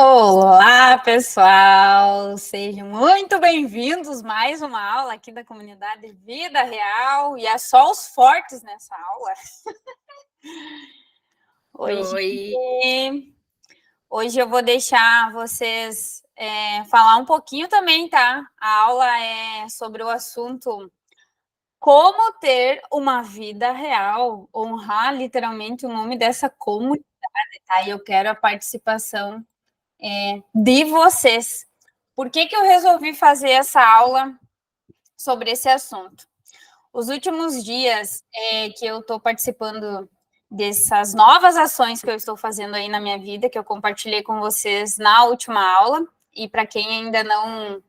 Olá, pessoal! Sejam muito bem-vindos a mais uma aula aqui da comunidade Vida Real. E é só os fortes nessa aula. Oi. Hoje eu vou deixar vocês falar um pouquinho também, tá? A aula é sobre o assunto como ter uma vida real, honrar literalmente o nome dessa comunidade, tá? E eu quero a participação de vocês. Por que eu resolvi fazer essa aula sobre esse assunto? Os últimos dias que eu estou participando dessas novas ações que eu estou fazendo aí na minha vida, que eu compartilhei com vocês na última aula, e para quem ainda não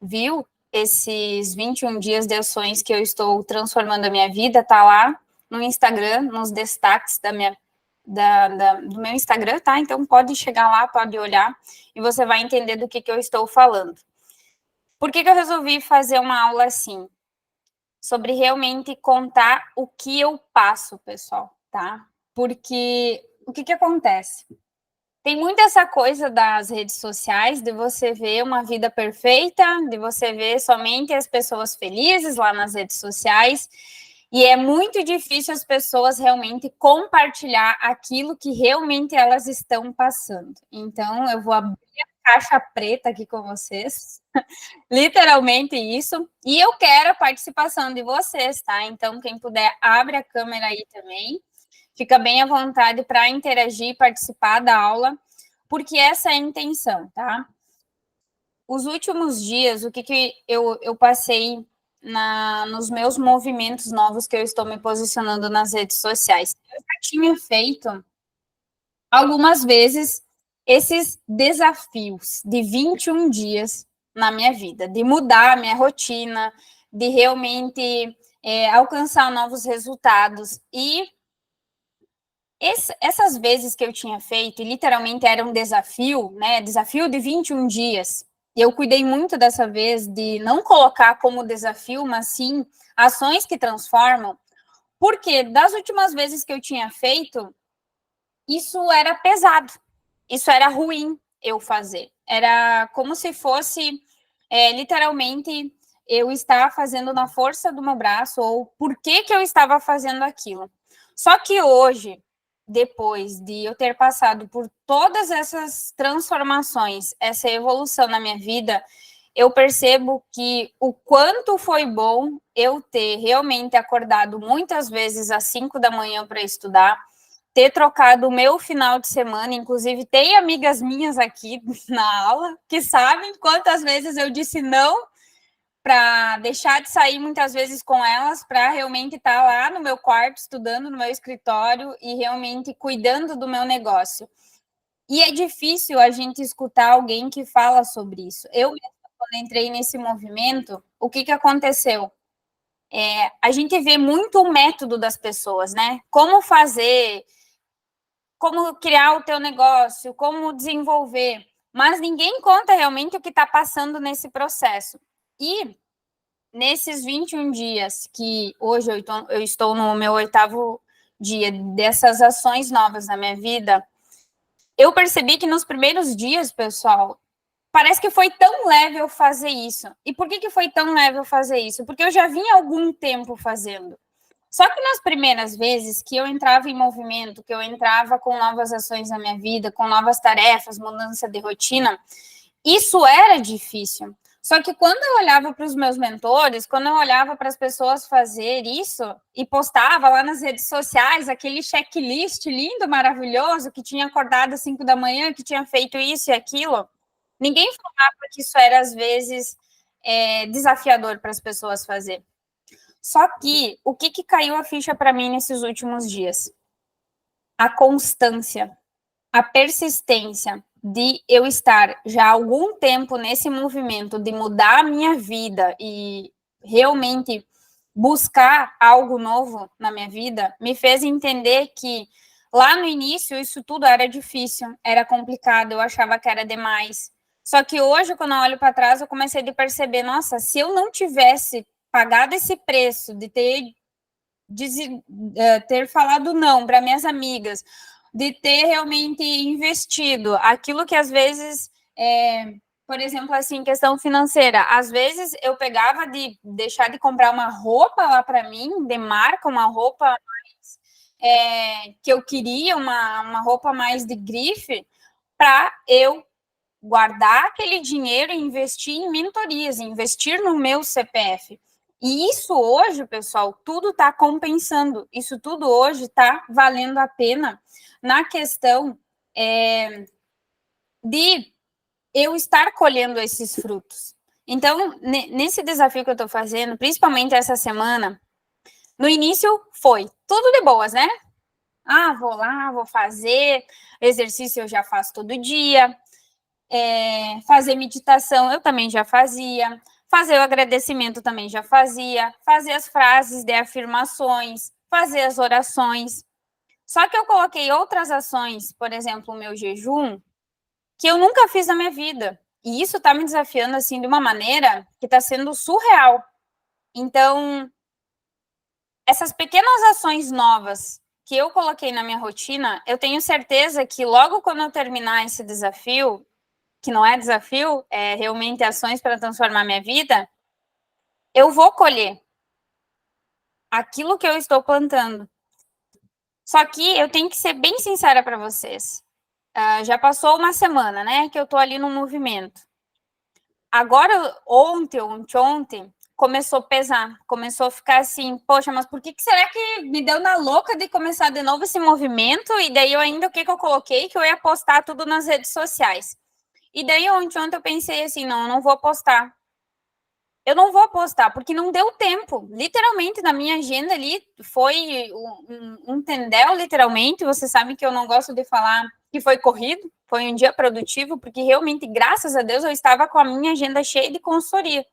viu esses 21 dias de ações que eu estou transformando a minha vida, tá lá no Instagram, nos destaques do meu Instagram, tá? Então pode chegar lá, pode olhar, e você vai entender do que eu estou falando. Por que eu resolvi fazer uma aula assim? Sobre realmente contar o que eu passo, pessoal, tá? Porque o que acontece? Tem muito essa coisa das redes sociais, de você ver uma vida perfeita, de você ver somente as pessoas felizes lá nas redes sociais, e é muito difícil as pessoas realmente compartilhar aquilo que realmente elas estão passando. Então, eu vou abrir a caixa preta aqui com vocês, literalmente isso, e eu quero a participação de vocês, tá? Então, quem puder, abre a câmera aí também, fica bem à vontade para interagir e participar da aula, porque essa é a intenção, tá? Os últimos dias, o que eu passei nos meus movimentos novos que eu estou me posicionando nas redes sociais. Eu já tinha feito algumas vezes esses desafios de 21 dias na minha vida, de mudar a minha rotina, de realmente alcançar novos resultados. E essas vezes que eu tinha feito, e literalmente era um desafio, né? Desafio de 21 dias. E eu cuidei muito dessa vez de não colocar como desafio, mas sim ações que transformam, porque das últimas vezes que eu tinha feito, isso era pesado, isso era ruim eu fazer. Era como se fosse literalmente eu estar fazendo na força do meu braço, ou por que eu estava fazendo aquilo. Só que hoje, depois de eu ter passado por todas essas transformações, essa evolução na minha vida, eu percebo que o quanto foi bom eu ter realmente acordado muitas vezes às 5 da manhã para estudar, ter trocado o meu final de semana, inclusive tem amigas minhas aqui na aula que sabem quantas vezes eu disse não para deixar de sair muitas vezes com elas, para realmente estar lá no meu quarto, estudando no meu escritório e realmente cuidando do meu negócio. E é difícil a gente escutar alguém que fala sobre isso. Eu mesma, quando entrei nesse movimento, o que aconteceu? A gente vê muito o método das pessoas, né? Como fazer, como criar o teu negócio, como desenvolver, mas ninguém conta realmente o que está passando nesse processo. E nesses 21 dias, que hoje eu estou no meu 8º dia dessas ações novas na minha vida, eu percebi que nos primeiros dias, pessoal, parece que foi tão leve eu fazer isso. E por que foi tão leve eu fazer isso? Porque eu já vinha há algum tempo fazendo. Só que nas primeiras vezes que eu entrava em movimento, que eu entrava com novas ações na minha vida, com novas tarefas, mudança de rotina, isso era difícil. Só que quando eu olhava para os meus mentores, quando eu olhava para as pessoas fazer isso e postava lá nas redes sociais aquele checklist lindo, maravilhoso, que tinha acordado às 5 da manhã, que tinha feito isso e aquilo, ninguém falava que isso era, às vezes, desafiador para as pessoas fazer. Só que o que caiu a ficha para mim nesses últimos dias? A constância, a persistência de eu estar já há algum tempo nesse movimento de mudar a minha vida e realmente buscar algo novo na minha vida, me fez entender que lá no início isso tudo era difícil, era complicado, eu achava que era demais. Só que hoje, quando eu olho para trás, eu comecei a perceber, nossa, se eu não tivesse pagado esse preço de ter falado não para minhas amigas, de ter realmente investido aquilo que às vezes, por exemplo, assim, questão financeira, às vezes eu pegava de deixar de comprar uma roupa lá para mim, de marca, uma roupa mais, que eu queria, uma roupa mais de grife, para eu guardar aquele dinheiro e investir em mentorias, investir no meu CPF. E isso hoje, pessoal, tudo está compensando. Isso tudo hoje está valendo a pena na questão de eu estar colhendo esses frutos. Então, nesse desafio que eu estou fazendo, principalmente essa semana, no início foi tudo de boas, né? Ah, vou lá, vou fazer, exercício eu já faço todo dia, fazer meditação eu também já fazia, fazer o agradecimento também já fazia, fazer as frases de afirmações, fazer as orações. Só que eu coloquei outras ações, por exemplo, o meu jejum, que eu nunca fiz na minha vida. E isso está me desafiando assim de uma maneira que está sendo surreal. Então, essas pequenas ações novas que eu coloquei na minha rotina, eu tenho certeza que logo quando eu terminar esse desafio, que não é desafio, é realmente ações para transformar minha vida, eu vou colher aquilo que eu estou plantando. Só que eu tenho que ser bem sincera para vocês. Já passou uma semana, né, que eu estou ali no movimento. Agora, ontem, começou a pesar, começou a ficar assim, poxa, mas por que será que me deu na louca de começar de novo esse movimento? E daí eu ainda, o que eu coloquei? Que eu ia postar tudo nas redes sociais. E daí ontem eu pensei assim, não, eu não vou postar. Eu não vou postar, porque não deu tempo. Literalmente, na minha agenda ali, foi um tendel, literalmente. Você sabe que eu não gosto de falar que foi corrido, foi um dia produtivo, porque realmente, graças a Deus, eu estava com a minha agenda cheia de consultoria.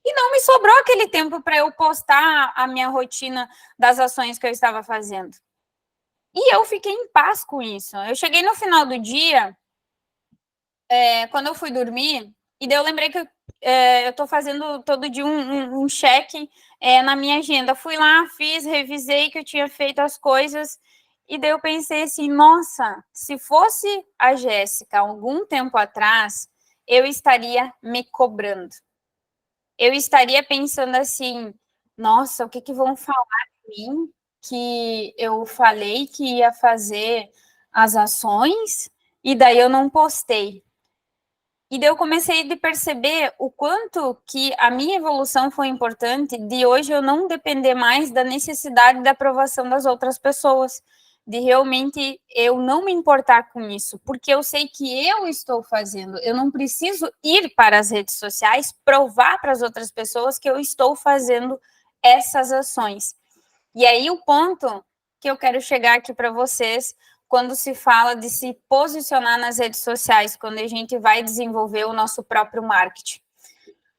E não me sobrou aquele tempo para eu postar a minha rotina das ações que eu estava fazendo. E eu fiquei em paz com isso. Eu cheguei no final do dia, quando eu fui dormir, e daí eu lembrei que eu estou fazendo todo dia um check na minha agenda. Fui lá, fiz, revisei que eu tinha feito as coisas, e daí eu pensei assim, nossa, se fosse a Jéssica algum tempo atrás, eu estaria me cobrando. Eu estaria pensando assim, nossa, o que vão falar de mim? Que eu falei que ia fazer as ações, e daí eu não postei. E daí eu comecei a perceber o quanto que a minha evolução foi importante de hoje eu não depender mais da necessidade da aprovação das outras pessoas, de realmente eu não me importar com isso, porque eu sei que eu estou fazendo, eu não preciso ir para as redes sociais provar para as outras pessoas que eu estou fazendo essas ações. E aí o ponto que eu quero chegar aqui para vocês, quando se fala de se posicionar nas redes sociais, quando a gente vai desenvolver o nosso próprio marketing.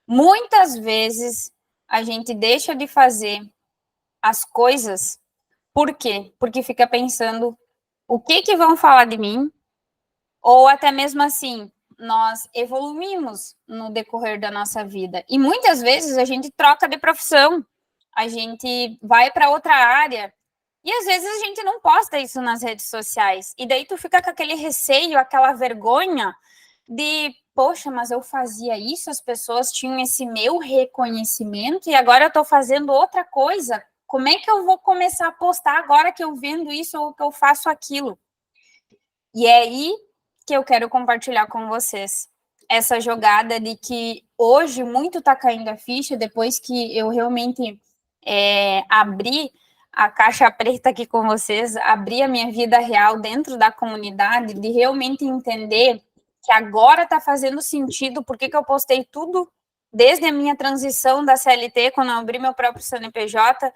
Muitas vezes a gente deixa de fazer as coisas, por quê? Porque fica pensando o que vão falar de mim, ou até mesmo assim, nós evoluímos no decorrer da nossa vida. E muitas vezes a gente troca de profissão, a gente vai para outra área, e às vezes a gente não posta isso nas redes sociais. E daí tu fica com aquele receio, aquela vergonha de, poxa, mas eu fazia isso, as pessoas tinham esse meu reconhecimento e agora eu estou fazendo outra coisa. Como é que eu vou começar a postar agora que eu vendo isso ou que eu faço aquilo? E é aí que eu quero compartilhar com vocês essa jogada de que hoje muito está caindo a ficha depois que eu realmente abri a caixa preta aqui com vocês, abri a minha vida real dentro da comunidade, de realmente entender que agora está fazendo sentido porque que eu postei tudo desde a minha transição da CLT, quando eu abri meu próprio CNPJ,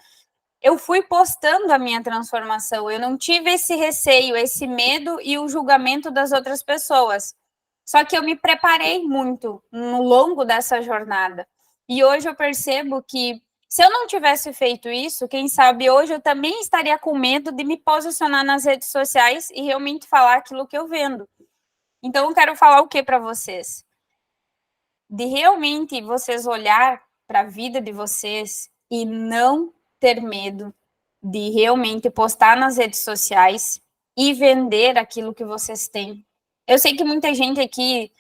eu fui postando a minha transformação, eu não tive esse receio, esse medo e o julgamento das outras pessoas. Só que eu me preparei muito no longo dessa jornada. E hoje eu percebo que se eu não tivesse feito isso, quem sabe hoje eu também estaria com medo de me posicionar nas redes sociais e realmente falar aquilo que eu vendo. Então eu quero falar o que para vocês? De realmente vocês olhar para a vida de vocês e não ter medo de realmente postar nas redes sociais e vender aquilo que vocês têm. Eu sei que muita gente aqui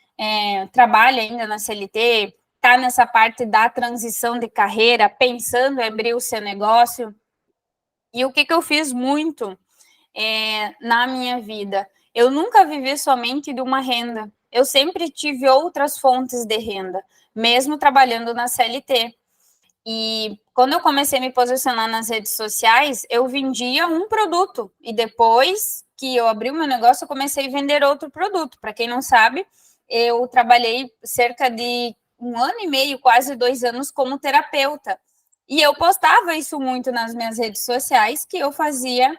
trabalha ainda na CLT, está nessa parte da transição de carreira, pensando em abrir o seu negócio. E o que eu fiz muito na minha vida? Eu nunca vivi somente de uma renda. Eu sempre tive outras fontes de renda, mesmo trabalhando na CLT. E quando eu comecei a me posicionar nas redes sociais, eu vendia um produto. E depois que eu abri o meu negócio, eu comecei a vender outro produto. Para quem não sabe, eu trabalhei cerca de 1 ano e meio, quase 2 anos, como terapeuta. E eu postava isso muito nas minhas redes sociais, que eu fazia,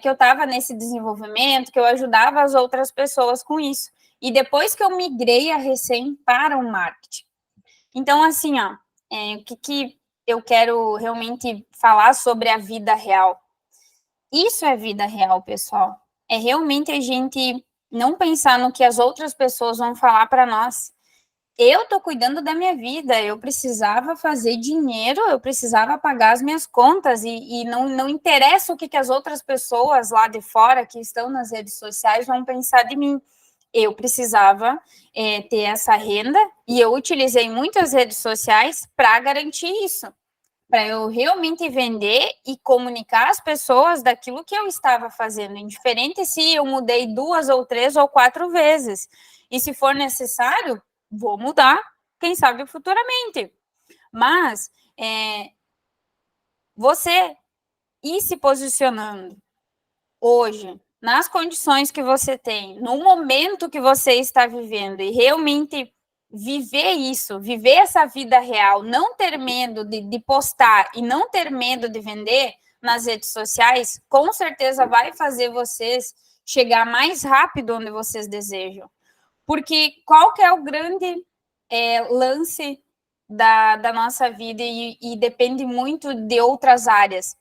que eu estava nesse desenvolvimento, que eu ajudava as outras pessoas com isso. E depois que eu migrei a Recém para o marketing. Então, assim, ó, o que eu quero realmente falar sobre a vida real? Isso é vida real, pessoal. É realmente a gente não pensar no que as outras pessoas vão falar para nós. Eu estou cuidando da minha vida, eu precisava fazer dinheiro, eu precisava pagar as minhas contas e não interessa o que as outras pessoas lá de fora que estão nas redes sociais vão pensar de mim. Eu precisava ter essa renda e eu utilizei muitas redes sociais para garantir isso, para eu realmente vender e comunicar às pessoas daquilo que eu estava fazendo, indiferente se eu mudei 2 ou 3 ou 4 vezes. E se for necessário, vou mudar, quem sabe futuramente. Mas você ir se posicionando hoje, nas condições que você tem, no momento que você está vivendo e realmente viver isso, viver essa vida real, não ter medo de postar e não ter medo de vender nas redes sociais, com certeza vai fazer vocês chegar mais rápido onde vocês desejam. Porque qual que é o grande lance da nossa vida e depende muito de outras áreas?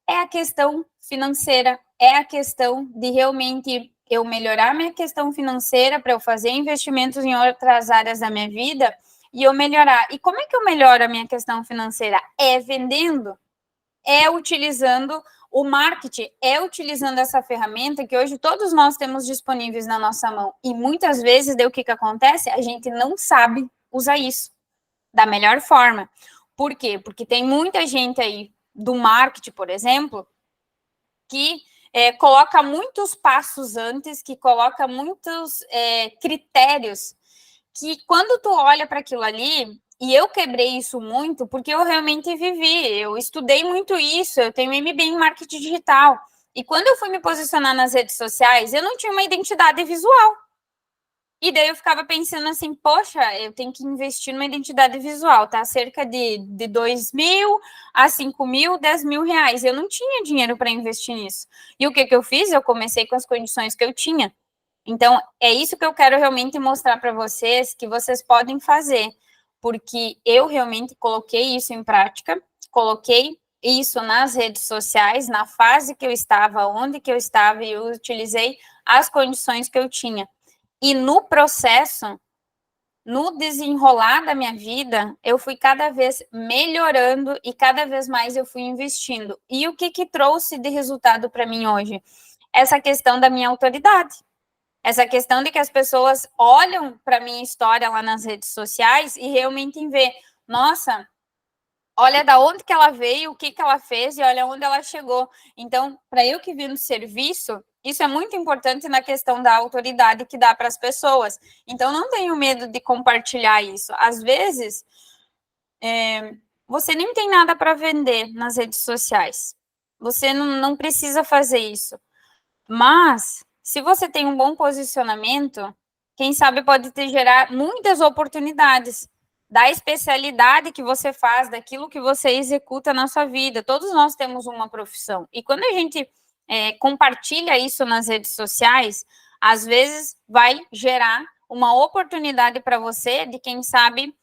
É a questão financeira, é a questão de realmente eu melhorar minha questão financeira para eu fazer investimentos em outras áreas da minha vida e eu melhorar. E como é que eu melhoro a minha questão financeira? É vendendo, é utilizando o marketing, é utilizando essa ferramenta que hoje todos nós temos disponíveis na nossa mão. E muitas vezes, daí o que acontece? A gente não sabe usar isso da melhor forma. Por quê? Porque tem muita gente aí do marketing, por exemplo, que coloca muitos passos antes, que coloca muitos critérios, que quando tu olha para aquilo ali, e eu quebrei isso muito, porque eu realmente vivi, eu estudei muito isso, eu tenho MBA em marketing digital, e quando eu fui me posicionar nas redes sociais, eu não tinha uma identidade visual. E daí eu ficava pensando assim, poxa, eu tenho que investir numa identidade visual, tá? Cerca de 2.000 a 5.000, 10.000 reais. Eu não tinha dinheiro para investir nisso. E o que eu fiz? Eu comecei com as condições que eu tinha. Então, é isso que eu quero realmente mostrar para vocês, que vocês podem fazer. Porque eu realmente coloquei isso em prática, coloquei isso nas redes sociais, na fase que eu estava, onde que eu estava, e eu utilizei as condições que eu tinha. E no processo, no desenrolar da minha vida, eu fui cada vez melhorando e cada vez mais eu fui investindo. E o que trouxe de resultado para mim hoje? Essa questão da minha autoridade. Essa questão de que as pessoas olham para a minha história lá nas redes sociais e realmente veem, nossa, olha da onde que ela veio, o que ela fez e olha onde ela chegou. Então, para eu que vim no serviço, isso é muito importante na questão da autoridade que dá para as pessoas. Então, não tenho medo de compartilhar isso. Às vezes, você nem tem nada para vender nas redes sociais. Você não precisa fazer isso. Mas, se você tem um bom posicionamento, quem sabe pode te gerar muitas oportunidades da especialidade que você faz, daquilo que você executa na sua vida. Todos nós temos uma profissão. E quando a gente compartilha isso nas redes sociais, às vezes vai gerar uma oportunidade para você de, quem sabe,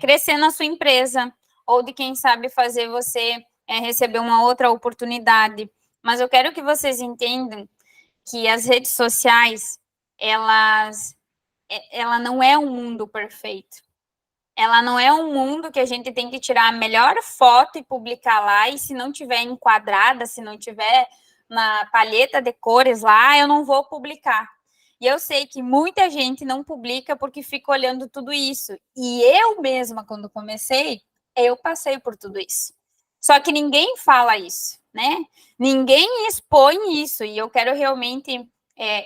crescer na sua empresa, ou de, quem sabe, fazer você receber uma outra oportunidade. Mas eu quero que vocês entendam que as redes sociais, ela não é um mundo perfeito. Ela não é um mundo que a gente tem que tirar a melhor foto e publicar lá, e se não tiver enquadrada, se não tiver na palheta de cores lá, eu não vou publicar. E eu sei que muita gente não publica porque fica olhando tudo isso. E eu mesma, quando comecei, eu passei por tudo isso. Só que ninguém fala isso, né? Ninguém expõe isso. E eu quero realmente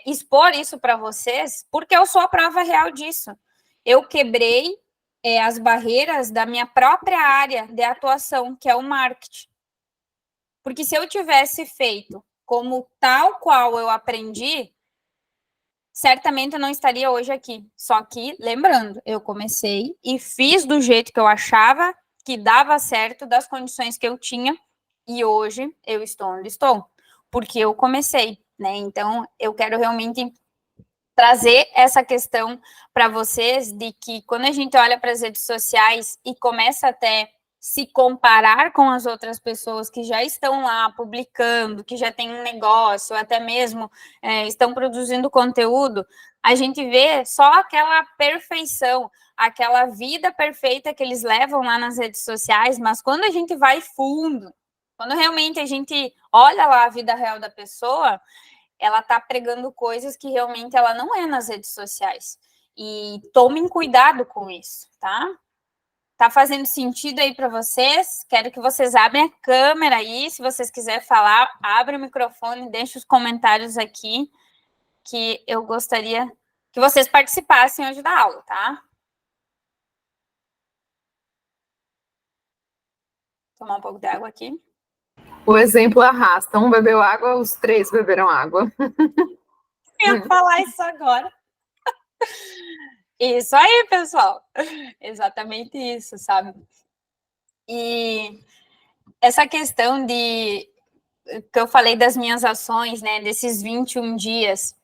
expor isso para vocês, porque eu sou a prova real disso. Eu quebrei as barreiras da minha própria área de atuação, que é o marketing. Porque se eu tivesse feito como tal qual eu aprendi, certamente eu não estaria hoje aqui. Só que, lembrando, eu comecei e fiz do jeito que eu achava que dava certo, das condições que eu tinha, e hoje eu estou onde estou, porque eu comecei, né? Então, eu quero realmente trazer essa questão para vocês de que quando a gente olha para as redes sociais e começa até se comparar com as outras pessoas que já estão lá publicando, que já têm um negócio, ou até mesmo estão produzindo conteúdo, a gente vê só aquela perfeição, aquela vida perfeita que eles levam lá nas redes sociais, mas quando a gente vai fundo, quando realmente a gente olha lá a vida real da pessoa, ela está pregando coisas que realmente ela não é nas redes sociais. E tomem cuidado com isso, tá? Tá fazendo sentido aí para vocês? Quero que vocês abram a câmera aí, se vocês quiserem falar, abre o microfone, deixe os comentários aqui, que eu gostaria que vocês participassem hoje da aula, tá? Vou tomar um pouco de água aqui. O exemplo arrasta. Um bebeu água, os 3 beberam água. Eu ia falar isso agora. Isso aí, pessoal. Exatamente isso, sabe? E essa questão de que eu falei das minhas ações, né, desses 21 dias,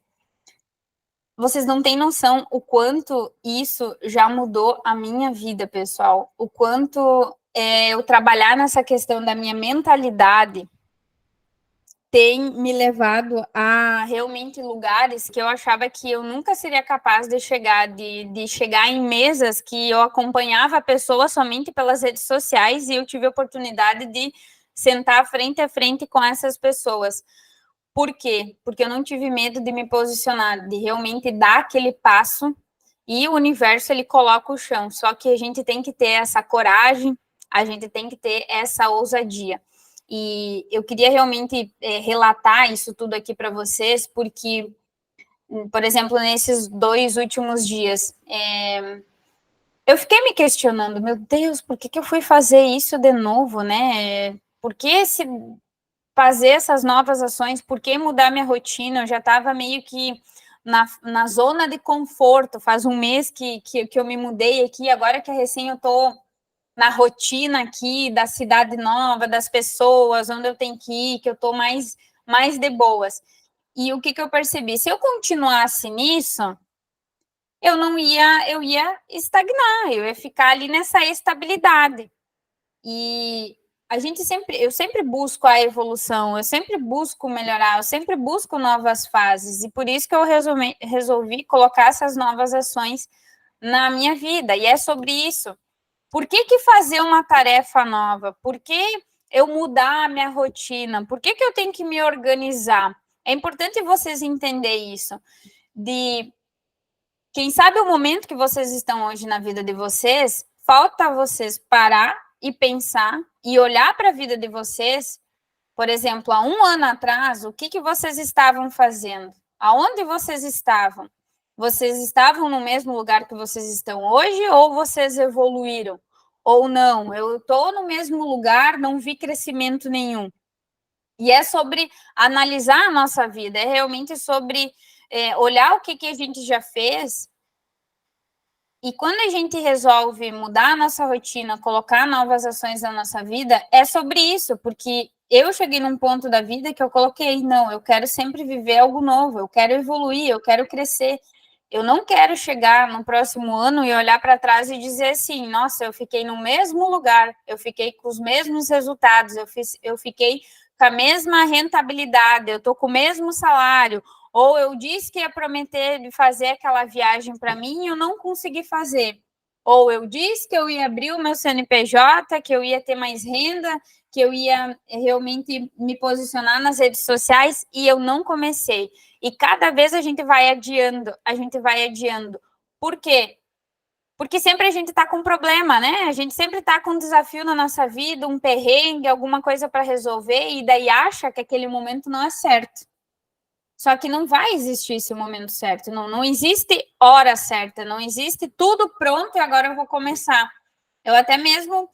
vocês não têm noção o quanto isso já mudou a minha vida, pessoal. O quanto eu trabalhar nessa questão da minha mentalidade tem me levado a realmente lugares que eu achava que eu nunca seria capaz de chegar, de chegar em mesas que eu acompanhava a pessoa somente pelas redes sociais e eu tive a oportunidade de sentar frente a frente com essas pessoas. Por quê? Porque eu não tive medo de me posicionar, de realmente dar aquele passo e o universo ele coloca o chão. Só que a gente tem que ter essa coragem, a gente tem que ter essa ousadia. E eu queria realmente relatar isso tudo aqui para vocês, porque, por exemplo, nesses 2 últimos dias, eu fiquei me questionando, meu Deus, por que eu fui fazer isso de novo, né? Por que fazer essas novas ações? Por que mudar minha rotina? Eu já estava meio que na zona de conforto, faz um mês que eu me mudei aqui, agora que recém eu estou na rotina aqui da cidade nova, das pessoas, onde eu tenho que ir, que eu estou mais de boas. E o que eu percebi? Se eu continuasse nisso, eu ia estagnar, eu ia ficar ali nessa estabilidade. E eu sempre busco a evolução, eu sempre busco melhorar, eu sempre busco novas fases, e por isso que eu resolvi colocar essas novas ações na minha vida, e é sobre isso. Por que fazer uma tarefa nova? Por que eu mudar a minha rotina? Por que eu tenho que me organizar? É importante vocês entenderem isso. Quem sabe o momento que vocês estão hoje na vida de vocês, falta vocês parar e pensar e olhar para a vida de vocês. Por exemplo, há 1 ano atrás, o que vocês estavam fazendo? Aonde vocês estavam? Vocês estavam no mesmo lugar que vocês estão hoje ou vocês evoluíram? Ou não, eu estou no mesmo lugar, não vi crescimento nenhum. E é sobre analisar a nossa vida, é realmente sobre olhar o que a gente já fez. E quando a gente resolve mudar a nossa rotina, colocar novas ações na nossa vida, é sobre isso, porque eu cheguei num ponto da vida que eu coloquei, não, eu quero sempre viver algo novo, eu quero evoluir, eu quero crescer. Eu não quero chegar no próximo ano e olhar para trás e dizer assim, nossa, eu fiquei no mesmo lugar, eu fiquei com os mesmos resultados, eu fiquei com a mesma rentabilidade, eu estou com o mesmo salário, ou eu disse que ia prometer de fazer aquela viagem para mim e eu não consegui fazer. Ou eu disse que eu ia abrir o meu CNPJ, que eu ia ter mais renda, que eu ia realmente me posicionar nas redes sociais e eu não comecei. E cada vez a gente vai adiando, Por quê? Porque sempre a gente está com um problema, né? A gente sempre está com um desafio na nossa vida, um perrengue, alguma coisa para resolver, e daí acha que aquele momento não é certo. Só que não vai existir esse momento certo, não existe hora certa, não existe tudo pronto e agora eu vou começar. Eu até mesmo,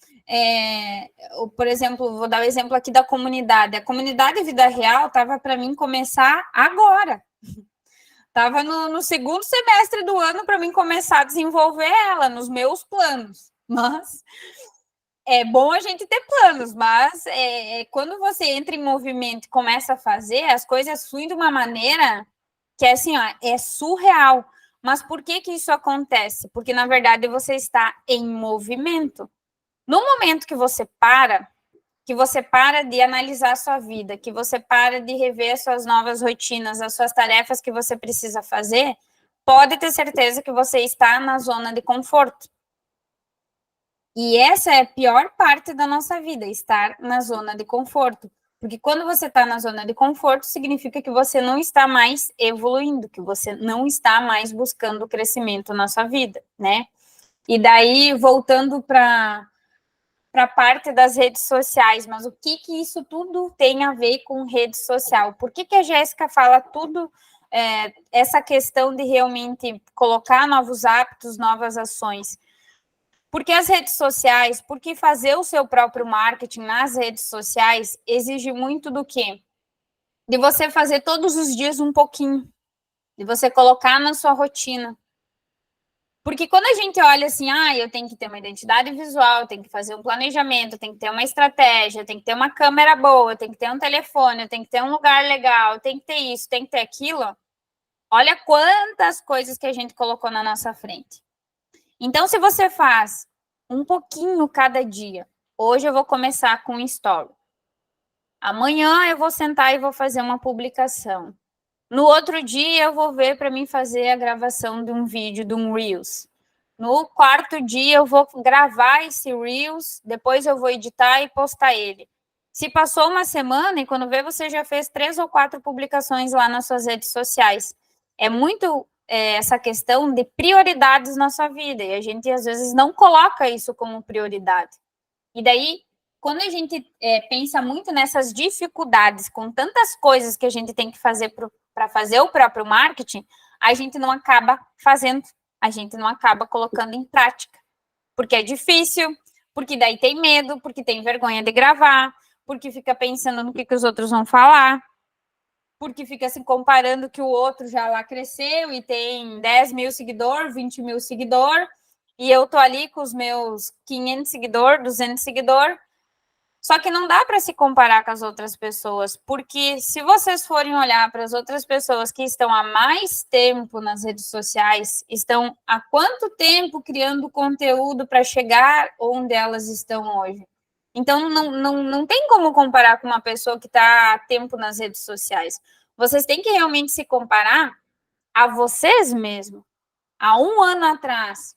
por exemplo, vou dar o exemplo aqui da comunidade. A comunidade Vida Real estava para mim começar agora. Estava no segundo semestre do ano para mim começar a desenvolver ela nos meus planos. Mas é bom a gente ter planos, mas quando você entra em movimento e começa a fazer, as coisas fluem de uma maneira que é assim, ó, é surreal. Mas por que isso acontece? Porque, na verdade, você está em movimento. No momento que você para de analisar a sua vida, que você para de rever as suas novas rotinas, as suas tarefas que você precisa fazer, pode ter certeza que você está na zona de conforto. E essa é a pior parte da nossa vida, estar na zona de conforto. Porque quando você está na zona de conforto, significa que você não está mais evoluindo, que você não está mais buscando crescimento na sua vida, né? E daí, voltando para a parte das redes sociais, mas o que isso tudo tem a ver com rede social? Por que a Jéssica fala tudo, essa questão de realmente colocar novos hábitos, novas ações? Porque as redes sociais, porque fazer o seu próprio marketing nas redes sociais exige muito do quê? De você fazer todos os dias um pouquinho, de você colocar na sua rotina. Porque quando a gente olha assim, eu tenho que ter uma identidade visual, eu tenho que fazer um planejamento, eu tenho que ter uma estratégia, eu tenho que ter uma câmera boa, eu tenho que ter um telefone, eu tenho que ter um lugar legal, eu tenho que ter isso, tem que ter aquilo. Olha quantas coisas que a gente colocou na nossa frente. Então, se você faz um pouquinho cada dia, hoje eu vou começar com um story. Amanhã eu vou sentar e vou fazer uma publicação. No outro dia eu vou ver para mim fazer a gravação de um vídeo, de um Reels. No quarto dia eu vou gravar esse Reels, depois eu vou editar e postar ele. Se passou uma semana e quando vê você já fez 3 ou 4 publicações lá nas suas redes sociais. É muito essa questão de prioridades na sua vida e a gente às vezes não coloca isso como prioridade. E daí, quando a gente pensa muito nessas dificuldades, com tantas coisas que a gente tem que fazer para fazer o próprio marketing, a gente não acaba fazendo, a gente não acaba colocando em prática. Porque é difícil, porque daí tem medo, porque tem vergonha de gravar, porque fica pensando no que os outros vão falar, porque fica se comparando que o outro já lá cresceu e tem 10 mil seguidores, 20 mil seguidores, e eu tô ali com os meus 500 seguidores, 200 seguidores. Só que não dá para se comparar com as outras pessoas, porque se vocês forem olhar para as outras pessoas que estão há mais tempo nas redes sociais, estão há quanto tempo criando conteúdo para chegar onde elas estão hoje? Então, não tem como comparar com uma pessoa que está há tempo nas redes sociais. Vocês têm que realmente se comparar a vocês mesmos. Há um ano atrás,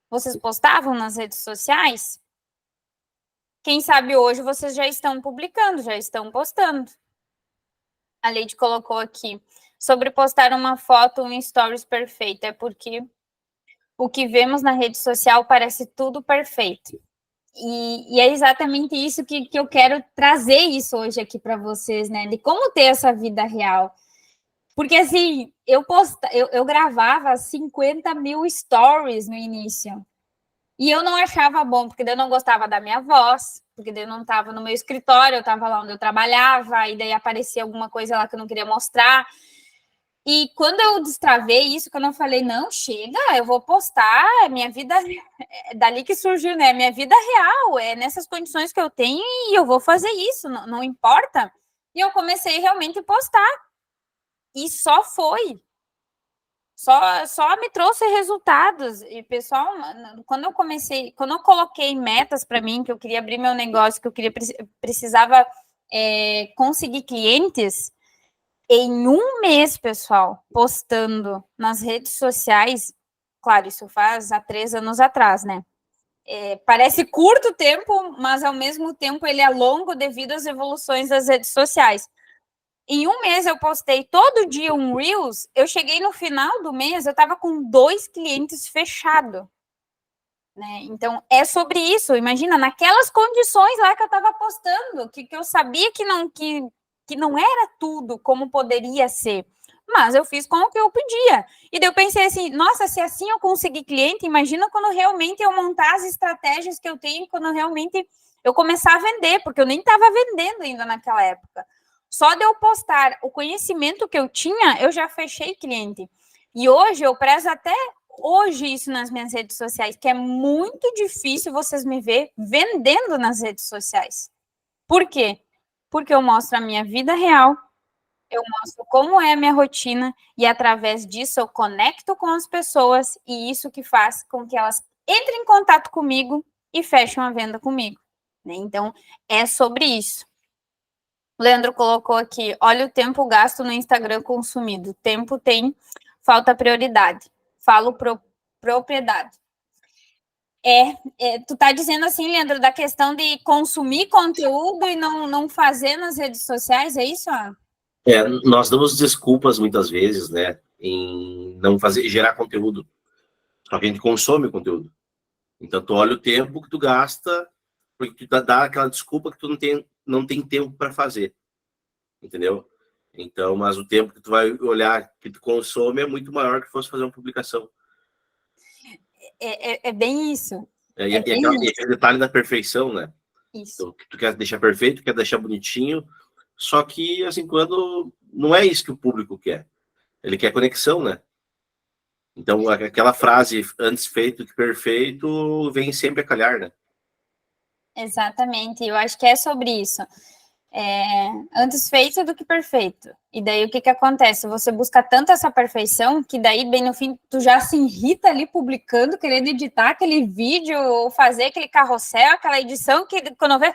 vocês postavam nas redes sociais? Quem sabe hoje vocês já estão publicando, já estão postando. A Leide colocou aqui, sobre postar uma foto, um stories perfeito, é porque o que vemos na rede social parece tudo perfeito. E é exatamente isso que eu quero trazer isso hoje aqui para vocês, né? De como ter essa vida real. Porque, assim, eu gravava 50 mil stories no início. E eu não achava bom, porque daí eu não gostava da minha voz, porque daí eu não estava no meu escritório, eu estava lá onde eu trabalhava, e daí aparecia alguma coisa lá que eu não queria mostrar. E quando eu destravei isso, quando eu falei, não, chega, eu vou postar minha vida, dali que surgiu, né? Minha vida real, é nessas condições que eu tenho e eu vou fazer isso, não importa. E eu comecei realmente a postar. E só foi. Só me trouxe resultados. E, pessoal, quando eu coloquei metas para mim, que eu queria abrir meu negócio, que eu precisava conseguir clientes, em um mês, pessoal, postando nas redes sociais, claro, isso faz há 3 anos atrás, né? parece curto tempo, mas ao mesmo tempo ele é longo devido às evoluções das redes sociais. Em um mês eu postei todo dia um Reels, eu cheguei no final do mês, eu estava com 2 clientes fechados. Né? Então, é sobre isso. Imagina, naquelas condições lá que eu estava postando, que eu sabia que não era tudo como poderia ser, mas eu fiz com o que eu podia. E daí eu pensei assim, nossa, se assim eu conseguir cliente, imagina quando realmente eu montar as estratégias que eu tenho, quando realmente eu começar a vender, porque eu nem estava vendendo ainda naquela época. Só de eu postar o conhecimento que eu tinha, eu já fechei cliente. E hoje eu prezo até hoje isso nas minhas redes sociais, que é muito difícil vocês me ver vendendo nas redes sociais. Por quê? Porque eu mostro a minha vida real, eu mostro como é a minha rotina e através disso eu conecto com as pessoas e isso que faz com que elas entrem em contato comigo e fechem a venda comigo. Né? Então, é sobre isso. O Leandro colocou aqui, olha o tempo gasto no Instagram consumido. Tempo tem, falta prioridade. Falo propriedade. Tu tá dizendo assim, Leandro, da questão de consumir conteúdo e não fazer nas redes sociais, é isso? Nós damos desculpas muitas vezes, né, em não gerar conteúdo. Só que a gente consome o conteúdo. Então, tu olha o tempo que tu gasta, porque tu dá aquela desculpa que tu não tem tempo para fazer. Entendeu? Então, mas o tempo que tu vai olhar, que tu consome, é muito maior que fosse fazer uma publicação. É bem isso. E aquele detalhe da perfeição, né? Isso. Então, tu quer deixar perfeito, quer deixar bonitinho, só que, assim, quando não é isso que o público quer. Ele quer conexão, né? Então, aquela frase, antes feito que perfeito, vem sempre a calhar, né? Exatamente, eu acho que é sobre isso. Antes feito do que perfeito. E daí o que acontece? Você busca tanto essa perfeição que daí, bem no fim, tu já se irrita ali publicando, querendo editar aquele vídeo ou fazer aquele carrossel, aquela edição que quando eu ver,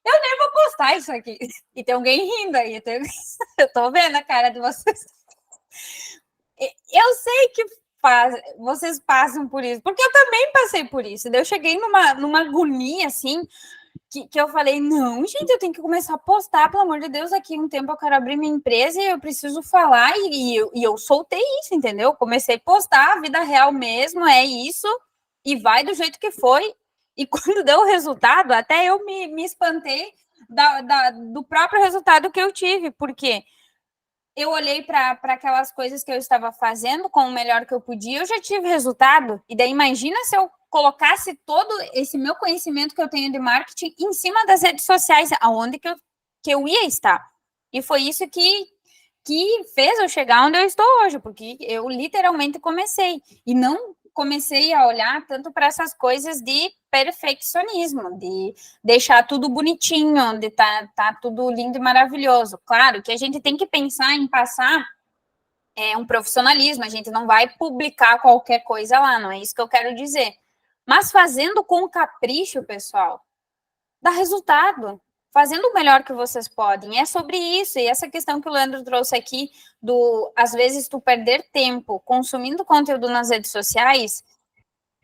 eu nem vou postar isso aqui. E tem alguém rindo aí. Eu tô vendo a cara de vocês. Eu sei que vocês passam por isso, porque eu também passei por isso. Daí eu cheguei numa agonia, assim, que eu falei, não, gente, eu tenho que começar a postar, pelo amor de Deus, daqui um tempo eu quero abrir minha empresa e eu preciso falar, e eu soltei isso, entendeu? Comecei a postar, a vida real mesmo, é isso, e vai do jeito que foi, e quando deu o resultado, até eu me espantei do próprio resultado que eu tive, porque eu olhei para aquelas coisas que eu estava fazendo com o melhor que eu podia, eu já tive resultado, e daí imagina se eu colocasse todo esse meu conhecimento que eu tenho de marketing em cima das redes sociais, aonde que eu ia estar. E foi isso que fez eu chegar onde eu estou hoje, porque eu literalmente comecei. E não comecei a olhar tanto para essas coisas de perfeccionismo, de deixar tudo bonitinho, de tá tudo lindo e maravilhoso. Claro que a gente tem que pensar em passar um profissionalismo, a gente não vai publicar qualquer coisa lá, não é isso que eu quero dizer. Mas fazendo com capricho, pessoal, dá resultado. Fazendo o melhor que vocês podem. É sobre isso. E essa questão que o Leandro trouxe aqui, às vezes, tu perder tempo consumindo conteúdo nas redes sociais,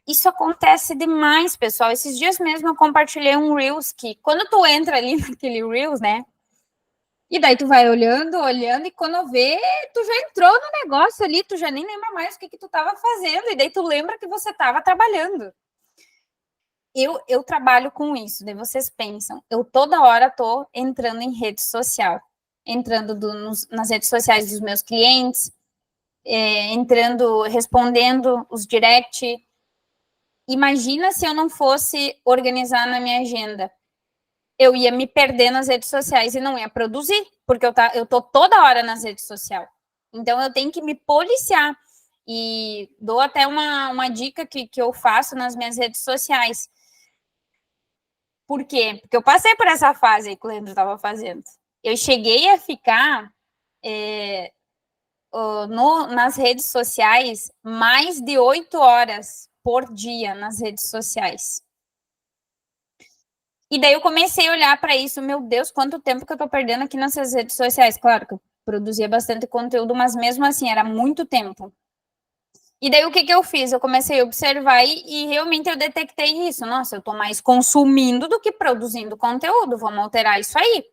isso acontece demais, pessoal. Esses dias mesmo eu compartilhei um Reels que, quando tu entra ali naquele Reels, né? E daí tu vai olhando, e quando vê, tu já entrou no negócio ali, tu já nem lembra mais o que tu estava fazendo, e daí tu lembra que você estava trabalhando. Eu trabalho com isso, daí vocês pensam, eu toda hora tô entrando em rede social, entrando nas redes sociais dos meus clientes, entrando, respondendo os direct. Imagina se eu não fosse organizar na minha agenda. Eu ia me perder nas redes sociais e não ia produzir, porque eu tô toda hora nas redes sociais. Então, eu tenho que me policiar. E dou até uma dica que eu faço nas minhas redes sociais. Por quê? Porque eu passei por essa fase aí que o Leandro estava fazendo. Eu cheguei a ficar nas redes sociais mais de 8 horas por dia nas redes sociais. E daí eu comecei a olhar para isso, meu Deus, quanto tempo que eu estou perdendo aqui nessas redes sociais. Claro que eu produzia bastante conteúdo, mas mesmo assim, era muito tempo. E daí, o que eu fiz? Eu comecei a observar e realmente eu detectei isso. Nossa, eu estou mais consumindo do que produzindo conteúdo, vamos alterar isso aí.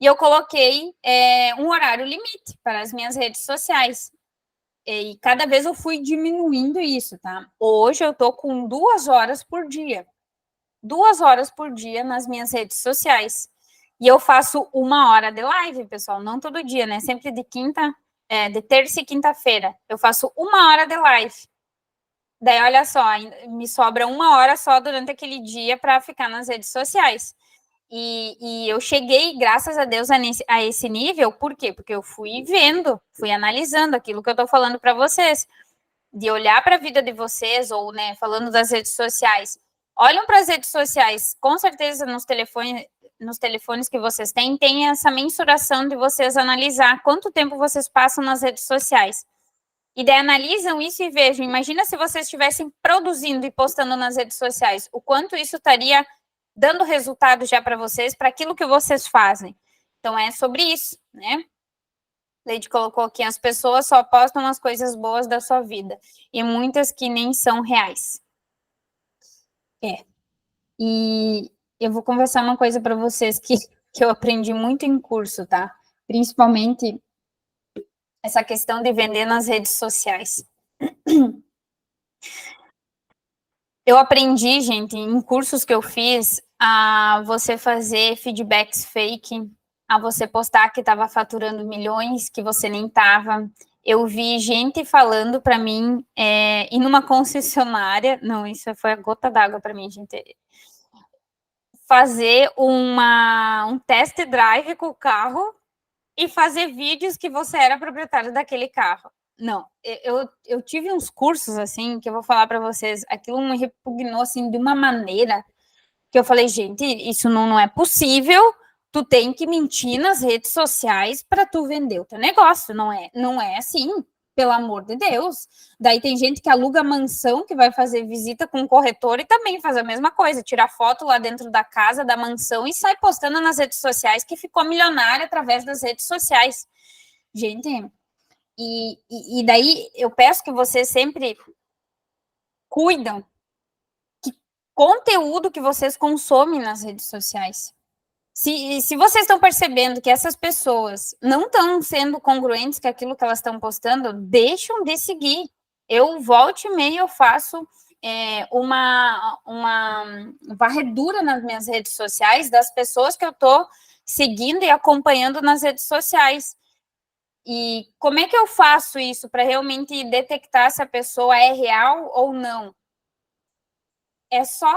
E eu coloquei um horário limite para as minhas redes sociais. E cada vez eu fui diminuindo isso, tá? Hoje eu tô com 2 horas por dia. 2 horas por dia nas minhas redes sociais. E eu faço 1 hora de live, pessoal, não todo dia, né? Sempre de terça e quinta-feira. Eu faço 1 hora de live. Daí, olha só, me sobra 1 hora só durante aquele dia para ficar nas redes sociais. E eu cheguei, graças a Deus, a esse nível, por quê? Porque eu fui vendo, fui analisando aquilo que eu estou falando para vocês, de olhar para a vida de vocês, ou, né, falando das redes sociais. Olham para as redes sociais, com certeza nos telefones que vocês têm, tem essa mensuração de vocês analisar quanto tempo vocês passam nas redes sociais. E daí analisam isso e vejam, imagina se vocês estivessem produzindo e postando nas redes sociais, o quanto isso estaria dando resultado já para vocês, para aquilo que vocês fazem. Então, é sobre isso, né? Leide colocou aqui, as pessoas só postam as coisas boas da sua vida, e muitas que nem são reais. E eu vou conversar uma coisa para vocês que eu aprendi muito em curso, tá? Principalmente essa questão de vender nas redes sociais. Eu aprendi, gente, em cursos que eu fiz, a você fazer feedbacks fake, a você postar que estava faturando milhões, que você nem estava. Eu vi gente falando para mim, ir numa concessionária, não, isso foi a gota d'água para mim, gente, fazer um test drive com o carro e fazer vídeos que você era proprietário daquele carro. Não, eu tive uns cursos, assim, que eu vou falar para vocês, aquilo me repugnou, assim, de uma maneira que eu falei, gente, isso não é possível, tu tem que mentir nas redes sociais para tu vender o teu negócio, não é assim, pelo amor de Deus. Daí tem gente que aluga mansão, que vai fazer visita com o corretor e também faz a mesma coisa, tira foto lá dentro da casa, da mansão e sai postando nas redes sociais que ficou milionária através das redes sociais. Gente, e daí eu peço que vocês sempre cuidam que conteúdo que vocês consomem nas redes sociais. Se vocês estão percebendo que essas pessoas não estão sendo congruentes com aquilo que elas estão postando, deixam de seguir. Eu volto e meia, eu faço uma varredura nas minhas redes sociais das pessoas que eu estou seguindo e acompanhando nas redes sociais. E como é que eu faço isso para realmente detectar se a pessoa é real ou não? É só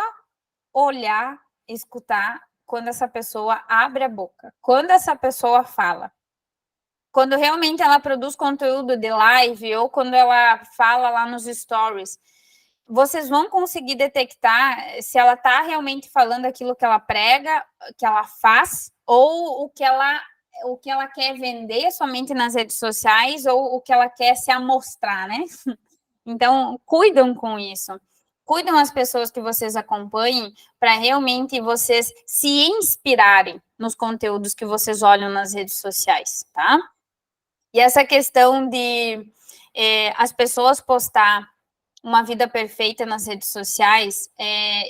olhar, escutar quando essa pessoa abre a boca, quando essa pessoa fala. Quando realmente ela produz conteúdo de live ou quando ela fala lá nos stories, vocês vão conseguir detectar se ela está realmente falando aquilo que ela prega, que ela faz, ou o que ela quer vender somente nas redes sociais, ou o que ela quer se amostrar, né? Então, cuidam com isso. Cuidam as pessoas que vocês acompanhem para realmente vocês se inspirarem nos conteúdos que vocês olham nas redes sociais, tá? E essa questão de as pessoas postar uma vida perfeita nas redes sociais,